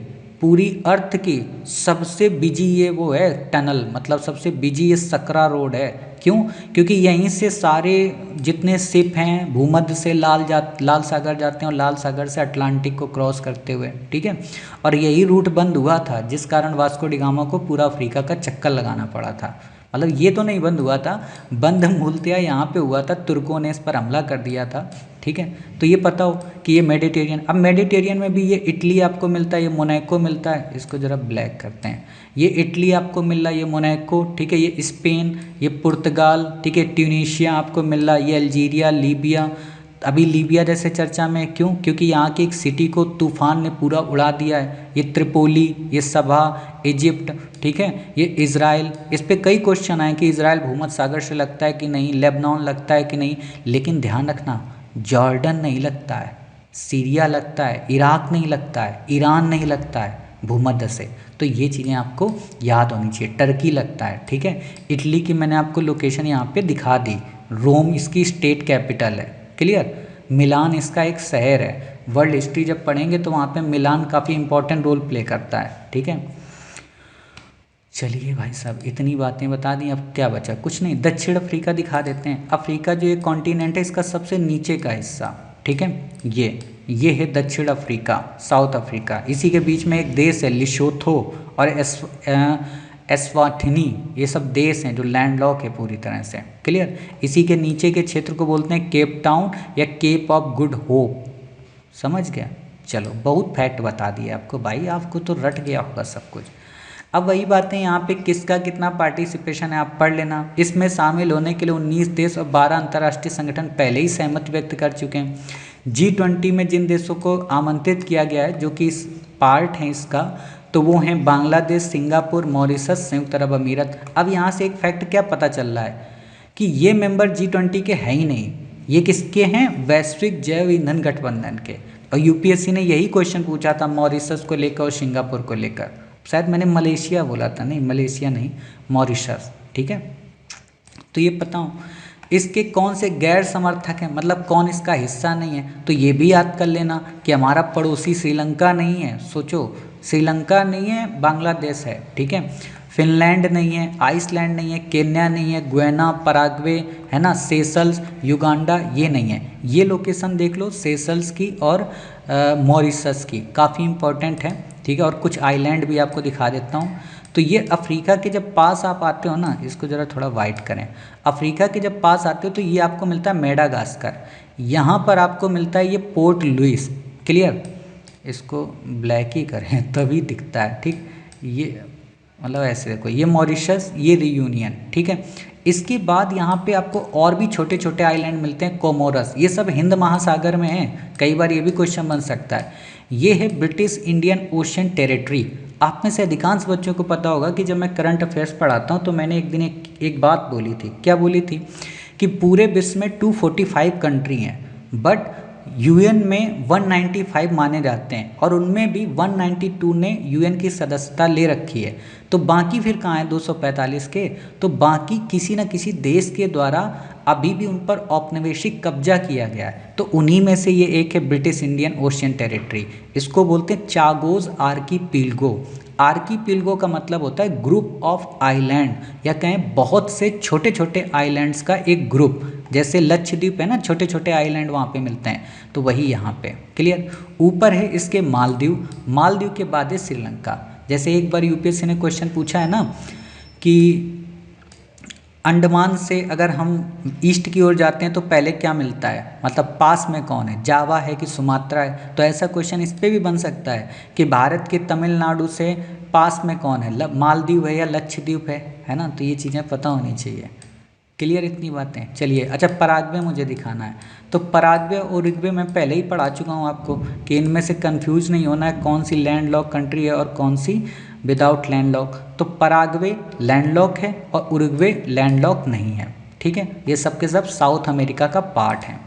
S1: पूरी अर्थ की सबसे बिजी ये वो है टनल, मतलब सबसे बिजी ये सकरा रोड है। क्यों, क्योंकि यहीं से सारे जितने शिप हैं भूमध्य से लाल सागर जाते हैं, और लाल सागर से अटलांटिक को क्रॉस करते हुए, ठीक है। और यही रूट बंद हुआ था, जिस कारण वास्को डी गामा को पूरा अफ्रीका का चक्कर लगाना पड़ा था। मतलब ये तो नहीं बंद हुआ था, बंद मूलतया यहाँ पे हुआ था, तुर्कों ने इस पर हमला कर दिया था, ठीक है। तो ये पता हो कि ये मेडिटेरियन, अब मेडिटेरियन में भी ये इटली आपको मिलता है, ये मोनाको मिलता है, इसको ज़रा ब्लैक करते हैं, ये इटली आपको मिल रहा है, ये मोनाको, ठीक है, ये स्पेन, ये पुर्तगाल, ठीक है, ट्यूनीशिया आपको मिल रहा है, ये अल्जीरिया, लीबिया। अभी लीबिया जैसे चर्चा में, क्यों, क्योंकि यहाँ की एक सिटी को तूफान ने पूरा उड़ा दिया है। ये त्रिपोली, ये सबा, इजिप्ट, ठीक है, ये इज़राइल। इस पे कई क्वेश्चन आए कि इज़राइल भूमध्य सागर से लगता है कि नहीं, लेबनान लगता है कि नहीं, लेकिन ध्यान रखना जॉर्डन नहीं लगता है, सीरिया लगता है, इराक नहीं लगता है, ईरान नहीं लगता है भूमध्य से। तो ये चीज़ें आपको याद होनी चाहिए। टर्की लगता है, ठीक है। इटली की मैंने आपको लोकेशन यहाँ पे दिखा दी, रोम इसकी स्टेट कैपिटल है, क्लियर। मिलान इसका एक शहर है। वर्ल्ड हिस्ट्री जब पढ़ेंगे तो वहाँ पे मिलान काफ़ी इंपॉर्टेंट रोल प्ले करता है, ठीक है। चलिए भाई साहब, इतनी बातें बता दी, अब क्या बचा, कुछ नहीं। दक्षिण अफ्रीका दिखा देते हैं। अफ्रीका जो एक कॉन्टिनेंट है, इसका सबसे नीचे का हिस्सा, ठीक है, ये है दक्षिण अफ्रीका, साउथ अफ्रीका। इसी के बीच में एक देश है लिशोथो और एस्वाटिनी, ये सब देश हैं जो लैंडलॉक है पूरी तरह से, क्लियर। इसी के नीचे के क्षेत्र को बोलते हैं केप टाउन या केप ऑफ गुड होप, समझ गया। चलो, बहुत फैक्ट बता दिए आपको भाई, आपको तो रट गया होगा सब कुछ। अब वही बातें, यहाँ पे किसका कितना पार्टिसिपेशन है आप पढ़ लेना। इसमें शामिल होने के लिए 19 देश और 12 अंतर्राष्ट्रीय संगठन पहले ही सहमति व्यक्त कर चुके हैं। G20 में जिन देशों को आमंत्रित किया गया है, जो कि इस पार्ट है इसका, तो वो हैं बांग्लादेश, सिंगापुर, मॉरिशस, संयुक्त अरब अमीरत। अब यहाँ से एक फैक्ट क्या पता चल रहा है कि ये मेंबर G20 के हैं ही नहीं, ये किसके हैं, वैश्विक जैव ईंधन गठबंधन के। और यूपीएससी ने यही क्वेश्चन पूछा था मॉरिशस को लेकर और सिंगापुर को लेकर। शायद मैंने मलेशिया बोला था, नहीं मलेशिया नहीं, मॉरिशस, ठीक है। तो ये पता हो इसके कौन से गैर समर्थक हैं, मतलब कौन इसका हिस्सा नहीं है। तो ये भी याद कर लेना कि हमारा पड़ोसी श्रीलंका नहीं है। सोचो, श्रीलंका नहीं है, बांग्लादेश है, ठीक है, फिनलैंड नहीं है, आइसलैंड नहीं है, केन्या नहीं है, गुयाना, पराग्वे है ना, सेशल्स, युगांडा, ये नहीं है। ये लोकेशन देख लो, सेशल्स की और मॉरिशस की, काफ़ी इंपॉर्टेंट है, ठीक है। और कुछ आइलैंड भी आपको दिखा देता हूँ। तो ये अफ्रीका के जब पास आप आते हो ना, इसको ज़रा थोड़ा वाइट करें, अफ्रीका के जब पास आते हो तो ये आपको मिलता है मेडागास्कर, यहाँ पर आपको मिलता है ये पोर्ट लुइस, क्लियर। इसको ब्लैक ही करें तभी दिखता है, ठीक। ये मतलब ऐसे देखो, ये मॉरिशस, ये रियूनियन, ठीक है। इसके बाद यहाँ पे आपको और भी छोटे छोटे आइलैंड मिलते हैं, कोमोरस, ये सब हिंद महासागर में हैं। कई बार ये भी क्वेश्चन बन सकता है। ये है ब्रिटिश इंडियन ओशन टेरिटरी। आप में से अधिकांश बच्चों को पता होगा कि जब मैं करंट अफेयर्स पढ़ाता हूँ तो मैंने एक दिन एक बात बोली थी। क्या बोली थी कि पूरे विश्व में 245 कंट्री हैं, बट यूएन में 195 माने जाते हैं और उनमें भी 192 ने यूएन की सदस्यता ले रखी है। तो बाकी फिर कहाँ है 245 के? तो बाकी किसी न किसी देश के द्वारा अभी भी उन पर औपनिवेशिक कब्जा किया गया है। तो उन्हीं में से ये एक है ब्रिटिश इंडियन ओशियन टेरिटरी। इसको बोलते हैं चागोस आर्कीपिलगो। आर्कीपिलगो का मतलब होता है ग्रुप ऑफ आइलैंड, या कहें बहुत से छोटे छोटे आइलैंड्स का एक ग्रुप। जैसे लक्षद्वीप है ना, छोटे छोटे आइलैंड वहाँ पे मिलते हैं, तो वही यहाँ पे। क्लियर? ऊपर है इसके मालदीव, मालदीव के बाद है श्रीलंका। जैसे एक बार यूपीएससी ने क्वेश्चन पूछा है ना कि अंडमान से अगर हम ईस्ट की ओर जाते हैं तो पहले क्या मिलता है, मतलब पास में कौन है, जावा है कि सुमात्रा है? तो ऐसा क्वेश्चन इस पे भी बन सकता है कि भारत के तमिलनाडु से पास में कौन है, मालदीव है या लक्षद्वीप है ना? तो ये चीज़ें पता होनी चाहिए। क्लियर इतनी बातें? चलिए, अच्छा पराग्वे मुझे दिखाना है। तो पराग्वे और उरुग्वे मैं पहले ही पढ़ा चुका हूँ आपको कि इनमें से कंफ्यूज नहीं होना है कौन सी लैंडलॉक कंट्री है और कौन सी विदाउट लैंडलॉक। तो पराग्वे लैंडलॉक है और उरुग्वे लैंडलॉक नहीं है। ठीक है, ये सब के सब साउथ अमेरिका का पार्ट है।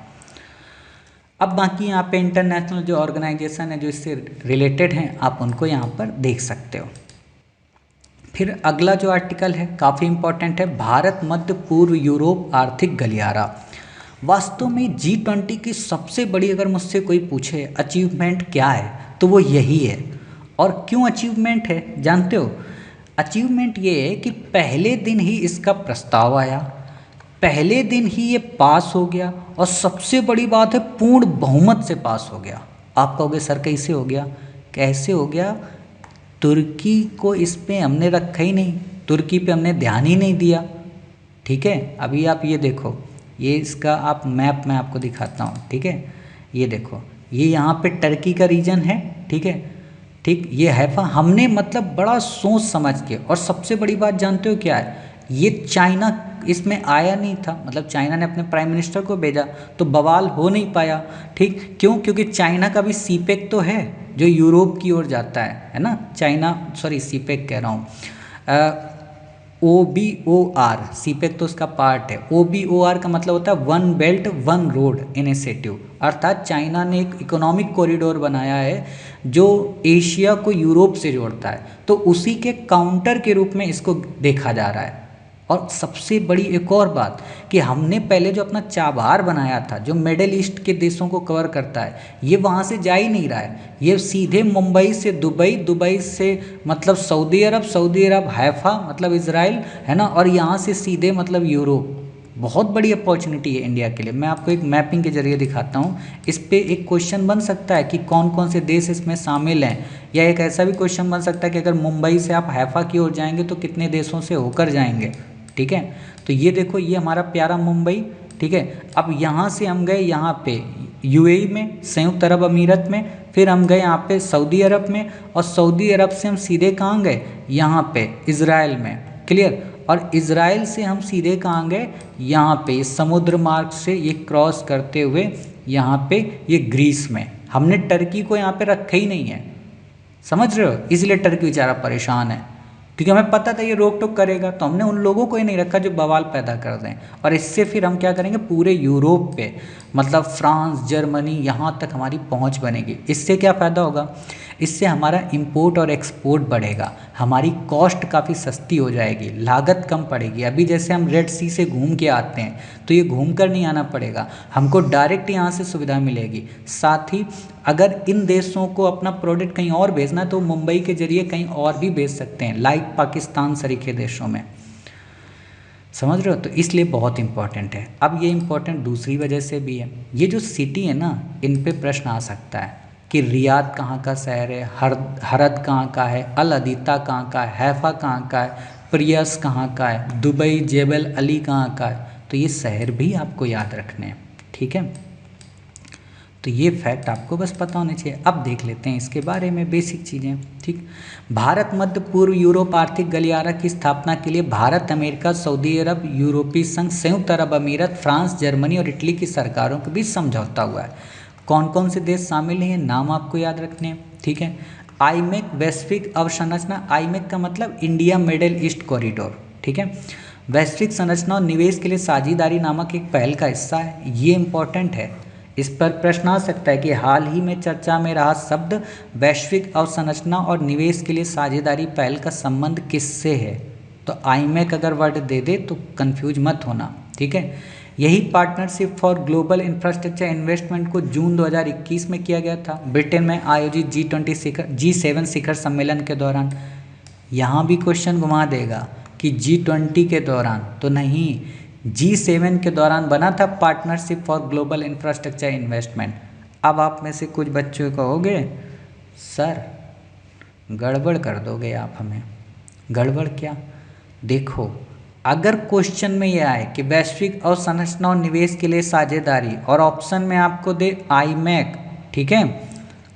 S1: अब बाकी यहाँ पे इंटरनेशनल जो ऑर्गेनाइजेशन है जो इससे रिलेटेड हैं, आप उनको यहाँ पर देख सकते हो। फिर अगला जो आर्टिकल है काफ़ी इंपॉर्टेंट है, भारत मध्य पूर्व यूरोप आर्थिक गलियारा। वास्तव में G20 की सबसे बड़ी, अगर मुझसे कोई पूछे अचीवमेंट क्या है, तो वो यही है। और क्यों अचीवमेंट है जानते हो? अचीवमेंट ये है कि पहले दिन ही इसका प्रस्ताव आया, पहले दिन ही ये पास हो गया, और सबसे बड़ी बात है पूर्ण बहुमत से पास हो गया। आप कहोगे सर कैसे हो गया? कैसे हो गया? तुर्की को इस पे हमने रखा ही नहीं, तुर्की पे हमने ध्यान ही नहीं दिया। ठीक है, अभी आप ये देखो, ये इसका आप मैप मैं आपको दिखाता हूँ। ठीक है, ये देखो, ये यहाँ पे टर्की का रीजन है। ठीक है, ठीक, ये हैफा हमने मतलब बड़ा सोच समझ के, और सबसे बड़ी बात जानते हो क्या है, ये चाइना इसमें आया नहीं था, मतलब चाइना ने अपने प्राइम मिनिस्टर को भेजा तो बवाल हो नहीं पाया। ठीक, क्यों? क्योंकि चाइना का भी सीपेक तो है जो यूरोप की ओर जाता है ना? चाइना, सॉरी सीपेक कह रहा हूँ, OBOR, सीपेक तो उसका पार्ट है। OBOR का मतलब होता है one belt one road initiative, अर्थात चाइना ने एक इकोनॉमिक कॉरिडोर बनाया है जो एशिया को यूरोप से जोड़ता है, तो उसी के काउंटर के रूप में इसको देखा जा रहा है। और सबसे बड़ी एक और बात कि हमने पहले जो अपना चाबहार बनाया था जो मिडिल ईस्ट के देशों को कवर करता है, ये वहाँ से जा ही नहीं रहा है, ये सीधे मुंबई से दुबई, दुबई से मतलब सऊदी अरब, सऊदी अरब हैफा मतलब इजराइल है ना, और यहाँ से सीधे मतलब यूरोप। बहुत बड़ी अपॉर्चुनिटी है इंडिया के लिए। मैं आपको एक मैपिंग के जरिए दिखाता हूँ, इस पे एक क्वेश्चन बन सकता है कि कौन कौन से देश इसमें शामिल हैं, या एक ऐसा भी क्वेश्चन बन सकता है कि अगर मुंबई से आप हैफा की ओर जाएंगे तो कितने देशों से होकर जाएंगे। ठीक है, तो ये देखो, ये हमारा प्यारा मुंबई। ठीक है, अब यहाँ से हम गए यहाँ पे यूएई में, संयुक्त अरब अमीरत में, फिर हम गए यहाँ पे सऊदी अरब में, और सऊदी अरब से हम सीधे कहाँ गए, यहाँ पे इजराइल में। क्लियर? और इजराइल से हम सीधे कहाँ गए, यहाँ पे समुद्र मार्ग से ये क्रॉस करते हुए यहाँ पे ये ग्रीस में। हमने टर्की को यहाँ पे रखा ही नहीं है, समझ रहे हो? इसलिए टर्की बेचारा परेशान है, क्योंकि हमें पता था ये रोक टोक करेगा, तो हमने उन लोगों को ही नहीं रखा जो बवाल पैदा कर दें। और इससे फिर हम क्या करेंगे, पूरे यूरोप पे मतलब फ्रांस, जर्मनी, यहाँ तक हमारी पहुँच बनेगी। इससे क्या फ़ायदा होगा? इससे हमारा इंपोर्ट और एक्सपोर्ट बढ़ेगा, हमारी कॉस्ट काफ़ी सस्ती हो जाएगी, लागत कम पड़ेगी। अभी जैसे हम रेड सी से घूम के आते हैं तो ये घूम कर नहीं आना पड़ेगा, हमको डायरेक्ट यहाँ से सुविधा मिलेगी। साथ ही अगर इन देशों को अपना प्रोडक्ट कहीं और भेजना है तो मुंबई के जरिए कहीं और भी भेज सकते हैं, लाइक पाकिस्तान सरीखे देशों में। समझ रहे हो? तो इसलिए बहुत इंपॉर्टेंट है। अब ये इंपॉर्टेंट दूसरी वजह से भी है, ये जो सिटी है ना, इन पे प्रश्न आ सकता है कि रियाद कहाँ का शहर है, हरद कहाँ का है, अल अदीता कहाँ का है, हैफा कहाँ का है, प्रियस कहाँ का है, दुबई जेबल अली कहाँ का है। तो ये शहर भी आपको याद रखने हैं। ठीक है, तो ये फैक्ट आपको बस पता होने चाहिए। अब देख लेते हैं इसके बारे में बेसिक चीज़ें। ठीक, भारत मध्य पूर्व यूरोप आर्थिक गलियारा की स्थापना के लिए भारत, अमेरिका, सऊदी अरब, यूरोपीय संघ, संयुक्त अरब अमीरत, फ्रांस, जर्मनी और इटली की सरकारों के बीच समझौता हुआ है। कौन कौन से देश शामिल हैं, नाम आपको याद रखने हैं। ठीक है, आईमेक वैश्विक अवसंरचना, आईमेक का मतलब इंडिया मिडिल ईस्ट कॉरिडोर। ठीक है, वैश्विक संरचना और निवेश के लिए साझेदारी नामक एक पहल का हिस्सा है। ये इंपॉर्टेंट है, इस पर प्रश्न आ सकता है कि हाल ही में चर्चा में रहा शब्द वैश्विक अवसंरचना और निवेश के लिए साझेदारी पहल का संबंध किससे है। तो आईमैक अगर वर्ड दे दे तो कंफ्यूज मत होना, ठीक है। यही partnership for global infrastructure investment को जून 2021 में किया गया था ब्रिटेन में आयोजित G7 शिखर सम्मेलन के दौरान। यहाँ भी क्वेश्चन घुमा देगा कि G20 के दौरान, तो नहीं, G7 के दौरान बना था partnership for global infrastructure investment. अब आप में से कुछ बच्चों कहोगे सर गड़बड़ कर दोगे आप हमें। गड़बड़ क्या, देखो अगर क्वेश्चन में यह आए कि वैश्विक अवसंरचना और निवेश के लिए साझेदारी और ऑप्शन में आपको दे आईमैक, ठीक है,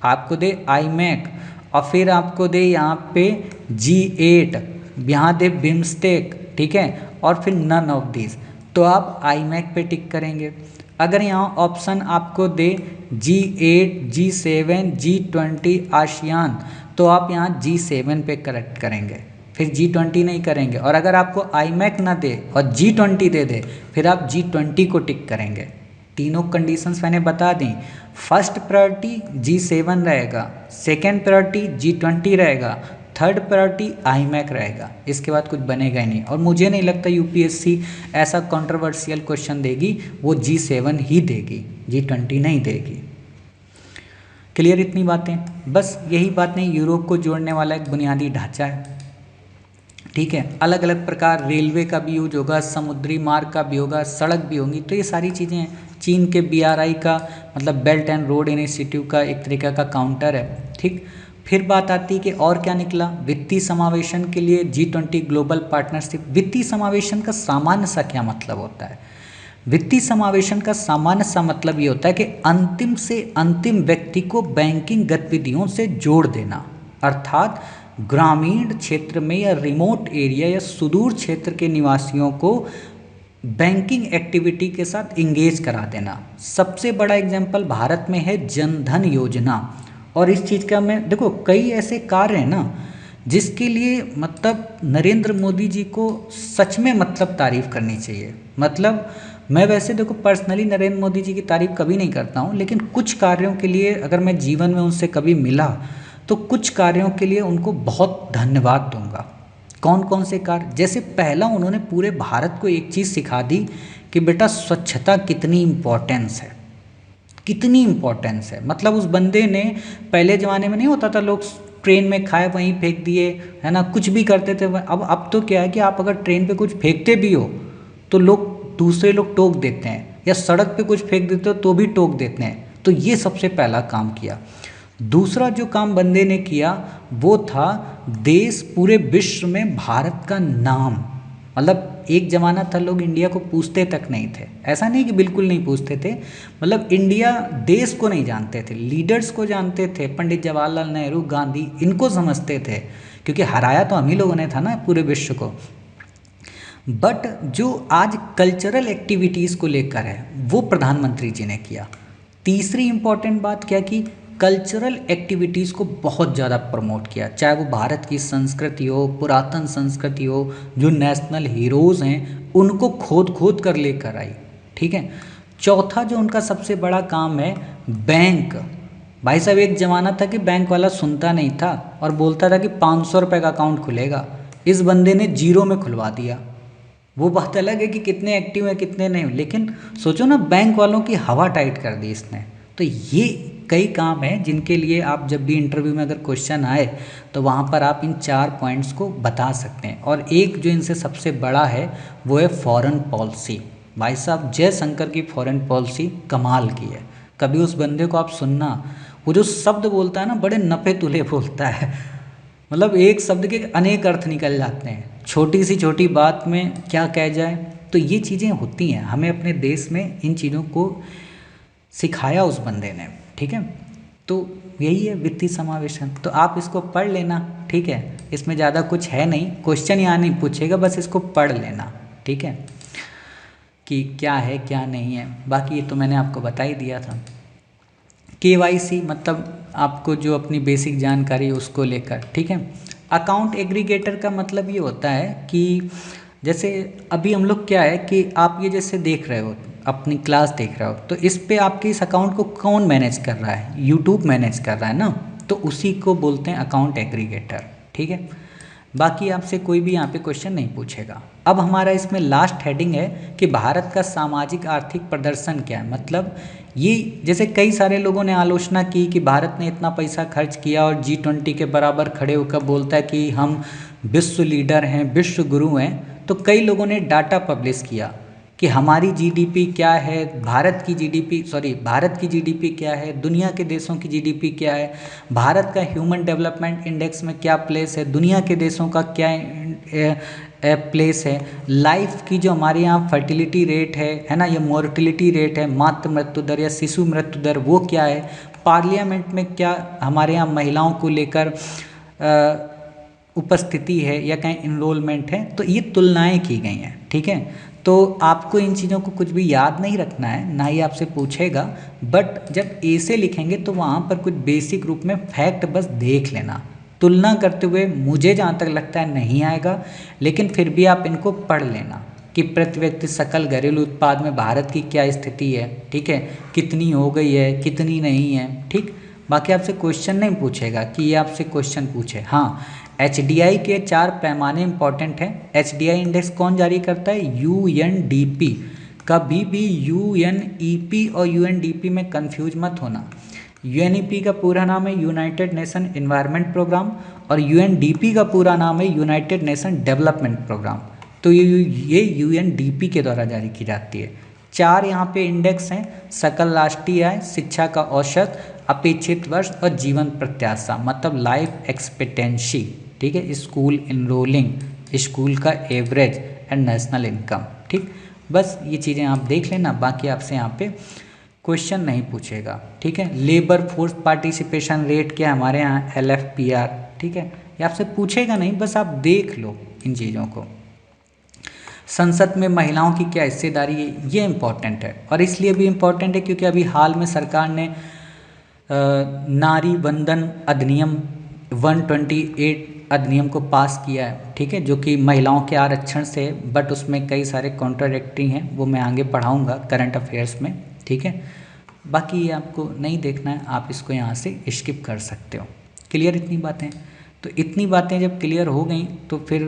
S1: आपको दे आईमैक और फिर आपको दे यहाँ पे G8, यहाँ दे बिम्स्टेक, ठीक है, और फिर नन ऑफ दिस, तो आप आईमैक पे टिक करेंगे। अगर यहाँ ऑप्शन आपको दे G8, G7, G20 आसियान, तो आप यहाँ G7 पे करेक्ट करेंगे, फिर G20 नहीं करेंगे। और अगर आपको आईमैक ना दे और G20 दे दे, फिर आप G20 को टिक करेंगे। तीनों कंडीशंस मैंने बता दी। फर्स्ट प्रायोरिटी G7 रहेगा, सेकेंड प्रायोरिटी G20 रहेगा, थर्ड प्रायोरिटी आईमैक रहेगा। इसके बाद कुछ बनेगा ही नहीं। और मुझे नहीं लगता यूपीएससी ऐसा कंट्रोवर्शियल क्वेश्चन देगी, वो G7 ही देगी, G20 नहीं देगी। क्लियर इतनी बातें, बस यही बातें यूरोप को जोड़ने वाला एक बुनियादी ढांचा है, ठीक है। अलग अलग प्रकार रेलवे का भी यूज होगा, समुद्री मार्ग का भी होगा, सड़क भी होंगी, तो ये सारी चीज़ें हैं। चीन के BRI का मतलब बेल्ट एंड रोड इनिशिएटिव का एक तरीका का काउंटर है, ठीक। फिर बात आती है कि और क्या निकला, वित्तीय समावेशन के लिए G20 ग्लोबल पार्टनरशिप। वित्तीय समावेशन का सामान्य सा क्या मतलब होता है? वित्तीय समावेशन का सामान्य सा मतलब ये होता है कि अंतिम से अंतिम व्यक्ति को बैंकिंग गतिविधियों से जोड़ देना, अर्थात ग्रामीण क्षेत्र में या रिमोट एरिया या सुदूर क्षेत्र के निवासियों को बैंकिंग एक्टिविटी के साथ इंगेज करा देना। सबसे बड़ा एग्जांपल भारत में है जनधन योजना। और इस चीज़ का मैं देखो कई ऐसे कार्य हैं ना जिसके लिए मतलब नरेंद्र मोदी जी को सच में मतलब तारीफ करनी चाहिए। मतलब मैं वैसे देखो पर्सनली नरेंद्र मोदी जी की तारीफ कभी नहीं करता हूँ, लेकिन कुछ कार्यों के लिए अगर मैं जीवन में उनसे कभी मिला तो कुछ कार्यों के लिए उनको बहुत धन्यवाद दूंगा। कौन कौन से कार्य? जैसे पहला उन्होंने पूरे भारत को एक चीज़ सिखा दी कि बेटा स्वच्छता कितनी इम्पोर्टेंस है, कितनी इम्पोर्टेंस है। मतलब उस बंदे ने, पहले ज़माने में नहीं होता था लोग ट्रेन में खाए वहीं फेंक दिए, है ना, कुछ भी करते थे। अब तो क्या है कि आप अगर ट्रेन पे कुछ फेंकते भी हो तो लोग, दूसरे लोग टोक देते हैं, या सड़क पे कुछ फेंक देते हो तो भी टोक देते हैं। तो ये सबसे पहला काम किया। दूसरा जो काम बंदे ने किया वो था देश पूरे विश्व में भारत का नाम, मतलब एक ज़माना था लोग इंडिया को पूछते तक नहीं थे, ऐसा नहीं कि बिल्कुल नहीं पूछते थे, मतलब इंडिया देश को नहीं जानते थे, लीडर्स को जानते थे, पंडित जवाहरलाल नेहरू, गांधी, इनको समझते थे, क्योंकि हराया तो हम ही लोगों ने था ना पूरे विश्व को। बट जो आज कल्चरल एक्टिविटीज़ को लेकर है वो प्रधानमंत्री जी ने किया। तीसरी इंपॉर्टेंट बात क्या की, कल्चरल एक्टिविटीज़ को बहुत ज़्यादा प्रमोट किया, चाहे वो भारत की संस्कृति हो, पुरातन संस्कृति हो, जो नेशनल हीरोज़ हैं उनको खोद खोद कर लेकर आई, ठीक है। चौथा जो उनका सबसे बड़ा काम है बैंक। भाई साहब एक ज़माना था कि बैंक वाला सुनता नहीं था और बोलता था कि 500 रुपये का अकाउंट खुलेगा, इस बंदे ने जीरो में खुलवा दिया। वो बात अलग है कि कितने एक्टिव हैं कितने नहीं, लेकिन सोचो ना बैंक वालों की हवा टाइट कर दी इसने। तो ये कई काम हैं जिनके लिए आप जब भी इंटरव्यू में अगर क्वेश्चन आए तो वहाँ पर आप इन 4 पॉइंट्स को बता सकते हैं। और एक जो इनसे सबसे बड़ा है वो है फॉरेन पॉलिसी। भाई साहब जयशंकर की फॉरेन पॉलिसी कमाल की है। कभी उस बंदे को आप सुनना, वो जो शब्द बोलता है ना बड़े नपे तुले बोलता है, मतलब एक शब्द के अनेक अर्थ निकल जाते हैं, छोटी सी छोटी बात में क्या कह जाए। तो ये चीज़ें होती हैं, हमें अपने देश में इन चीज़ों को सिखाया उस बंदे ने, ठीक है। तो यही है वित्तीय समावेशन, तो आप इसको पढ़ लेना, ठीक है। इसमें ज़्यादा कुछ है नहीं, क्वेश्चन यहाँ नहीं पूछेगा, बस इसको पढ़ लेना, ठीक है, कि क्या है क्या नहीं है। बाकी ये तो मैंने आपको बता ही दिया था। KYC मतलब आपको जो अपनी बेसिक जानकारी है उसको लेकर, ठीक है। अकाउंट एग्रीगेटर का मतलब ये होता है कि जैसे अभी हम लोग क्या है कि आप ये जैसे देख रहे हो अपनी क्लास देख रहे हो, तो इस पे आपके इस अकाउंट को कौन मैनेज कर रहा है? यूट्यूब मैनेज कर रहा है ना, तो उसी को बोलते हैं अकाउंट एग्रीगेटर। ठीक है, बाकी आपसे कोई भी यहाँ पे क्वेश्चन नहीं पूछेगा। अब हमारा इसमें लास्ट हेडिंग है कि भारत का सामाजिक आर्थिक प्रदर्शन क्या है। मतलब ये जैसे कई सारे लोगों ने आलोचना की कि भारत ने इतना पैसा खर्च किया और G20 के बराबर खड़े होकर बोलता है कि हम विश्व लीडर हैं, विश्व गुरु हैं। तो कई लोगों ने डाटा पब्लिश किया कि हमारी जीडीपी क्या है, भारत की जीडीपी क्या है, दुनिया के देशों की जीडीपी क्या है, भारत का ह्यूमन डेवलपमेंट इंडेक्स में क्या प्लेस है, दुनिया के देशों का क्या प्लेस है, लाइफ की जो हमारे यहाँ फर्टिलिटी रेट है ना, या मोर्टिलिटी रेट है, मातृ मृत्यु दर या शिशु मृत्यु दर, वो क्या है, पार्लियामेंट में क्या हमारे यहाँ महिलाओं को लेकर उपस्थिति है या कहीं इनरोलमेंट है। तो ये तुलनाएं की गई हैं। ठीक है, तो आपको इन चीज़ों को कुछ भी याद नहीं रखना है, ना ही आपसे पूछेगा, बट जब ऐसे लिखेंगे तो वहाँ पर कुछ बेसिक रूप में फैक्ट बस देख लेना। तुलना करते हुए मुझे जहाँ तक लगता है नहीं आएगा, लेकिन फिर भी आप इनको पढ़ लेना कि प्रति व्यक्ति सकल घरेलू उत्पाद में भारत की क्या स्थिति है। ठीक है, कितनी हो गई है, कितनी नहीं है। ठीक, बाकी आपसे क्वेश्चन नहीं पूछेगा कि ये आपसे क्वेश्चन पूछे। हाँ, HDI के 4 पैमाने इंपॉर्टेंट हैं। HDI इंडेक्स कौन जारी करता है? UNDP। कभी भी UNEP और UNDP में कंफ्यूज मत होना। UNEP का पूरा नाम है यूनाइटेड नेशन एनवायरनमेंट प्रोग्राम और UNDP का पूरा नाम है यूनाइटेड नेशन डेवलपमेंट प्रोग्राम। तो ये UNDP के द्वारा जारी की जाती है। 4 यहाँ पे इंडेक्स हैं: सकल राष्ट्रीय आय, शिक्षा का औसत, अपेक्षित वर्ष और जीवन प्रत्याशा, मतलब लाइफ एक्सपेक्टेंसी। ठीक है, स्कूल इनरोलिंग, स्कूल का एवरेज एंड नेशनल इनकम। ठीक, बस ये चीज़ें आप देख लेना, बाकी आपसे यहाँ पे क्वेश्चन नहीं पूछेगा। ठीक है, लेबर फोर्स पार्टिसिपेशन रेट क्या हमारे यहाँ? LFPR। ठीक है, ये आपसे पूछेगा नहीं, बस आप देख लो इन चीज़ों को। संसद में महिलाओं की क्या हिस्सेदारी है, ये इम्पॉर्टेंट है, और इसलिए भी इम्पॉर्टेंट है क्योंकि अभी हाल में सरकार ने नारी वंदन अधिनियम 128 अधिनियम को पास किया है। ठीक है, जो कि महिलाओं के आरक्षण से, बट उसमें कई सारे कॉन्ट्राडिक्टरी हैं, वो मैं आगे पढ़ाऊंगा करंट अफेयर्स में। ठीक है, बाकी ये आपको नहीं देखना है, आप इसको यहाँ से स्किप कर सकते हो। क्लियर इतनी बातें? तो इतनी बातें जब क्लियर हो गई तो फिर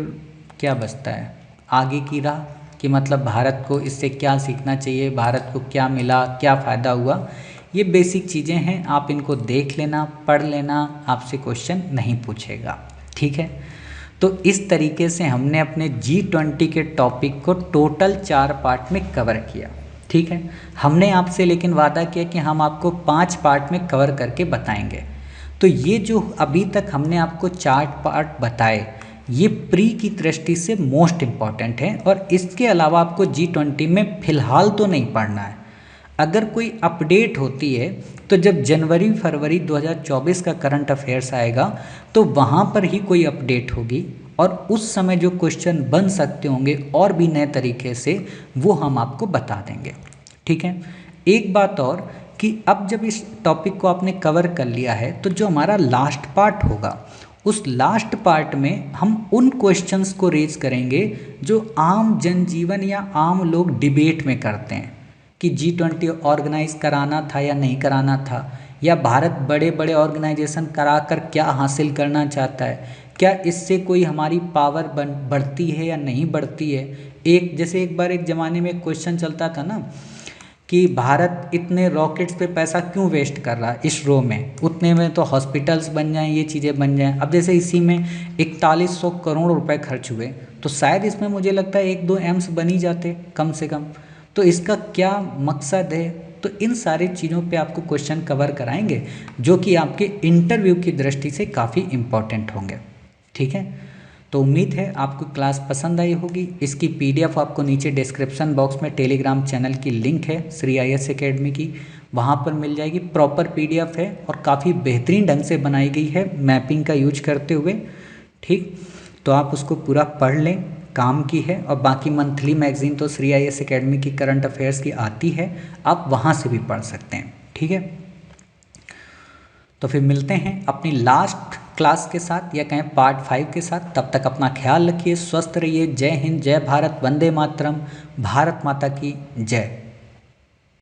S1: क्या बचता है आगे की राह, कि मतलब भारत को इससे क्या सीखना चाहिए, भारत को क्या मिला, क्या फ़ायदा हुआ। ये बेसिक चीज़ें हैं, आप इनको देख लेना, पढ़ लेना, आपसे क्वेश्चन नहीं पूछेगा। ठीक है, तो इस तरीके से हमने अपने G20 के टॉपिक को टोटल 4 पार्ट में कवर किया। ठीक है, हमने आपसे लेकिन वादा किया कि हम आपको 5 पार्ट में कवर करके बताएंगे। तो ये जो अभी तक हमने आपको 4 पार्ट बताए, ये प्री की दृष्टि से मोस्ट इम्पॉर्टेंट है, और इसके अलावा आपको G20 में फ़िलहाल तो नहीं पढ़ना है। अगर कोई अपडेट होती है तो जब जनवरी-फरवरी 2024 का करंट अफेयर्स आएगा तो वहाँ पर ही कोई अपडेट होगी, और उस समय जो क्वेश्चन बन सकते होंगे और भी नए तरीके से, वो हम आपको बता देंगे। ठीक है, एक बात और कि अब जब इस टॉपिक को आपने कवर कर लिया है तो जो हमारा लास्ट पार्ट होगा, उस लास्ट पार्ट में हम उन क्वेश्चंस को रेज करेंगे जो आम जनजीवन या आम लोग डिबेट में करते हैं कि G20 ऑर्गेनाइज कराना था या नहीं कराना था, या भारत बड़े बड़े ऑर्गेनाइजेशन कराकर क्या हासिल करना चाहता है, क्या इससे कोई हमारी पावर बढ़ती है या नहीं बढ़ती है। एक बार एक ज़माने में क्वेश्चन चलता था ना कि भारत इतने रॉकेट्स पे पैसा क्यों वेस्ट कर रहा है, इसरो में उतने में तो हॉस्पिटल्स बन जाएं, ये चीज़ें बन जाएं। अब जैसे इसी में 4100 करोड़ रुपए खर्च हुए, तो शायद इसमें मुझे लगता है 1-2 एम्स बन ही जाते कम से कम। तो इसका क्या मकसद है, तो इन सारी चीज़ों पे आपको क्वेश्चन कवर कराएंगे जो कि आपके इंटरव्यू की दृष्टि से काफ़ी इम्पॉर्टेंट होंगे। ठीक है, तो उम्मीद है आपको क्लास पसंद आई होगी। इसकी PDF आपको नीचे डिस्क्रिप्शन बॉक्स में टेलीग्राम चैनल की लिंक है श्री IAS एकेडमी की, वहाँ पर मिल जाएगी। प्रॉपर PDF है और काफ़ी बेहतरीन ढंग से बनाई गई है मैपिंग का यूज करते हुए। ठीक, तो आप उसको पूरा पढ़ लें, काम की है। और बाकी मंथली मैगजीन तो श्री IAS एकेडमी की करंट अफेयर्स की आती है, आप वहाँ से भी पढ़ सकते हैं। ठीक है, तो फिर मिलते हैं अपनी लास्ट क्लास के साथ, या कहें पार्ट 5 के साथ। तब तक अपना ख्याल रखिए, स्वस्थ रहिए। जय हिंद, जय भारत, वंदे मातरम, भारत माता की जय।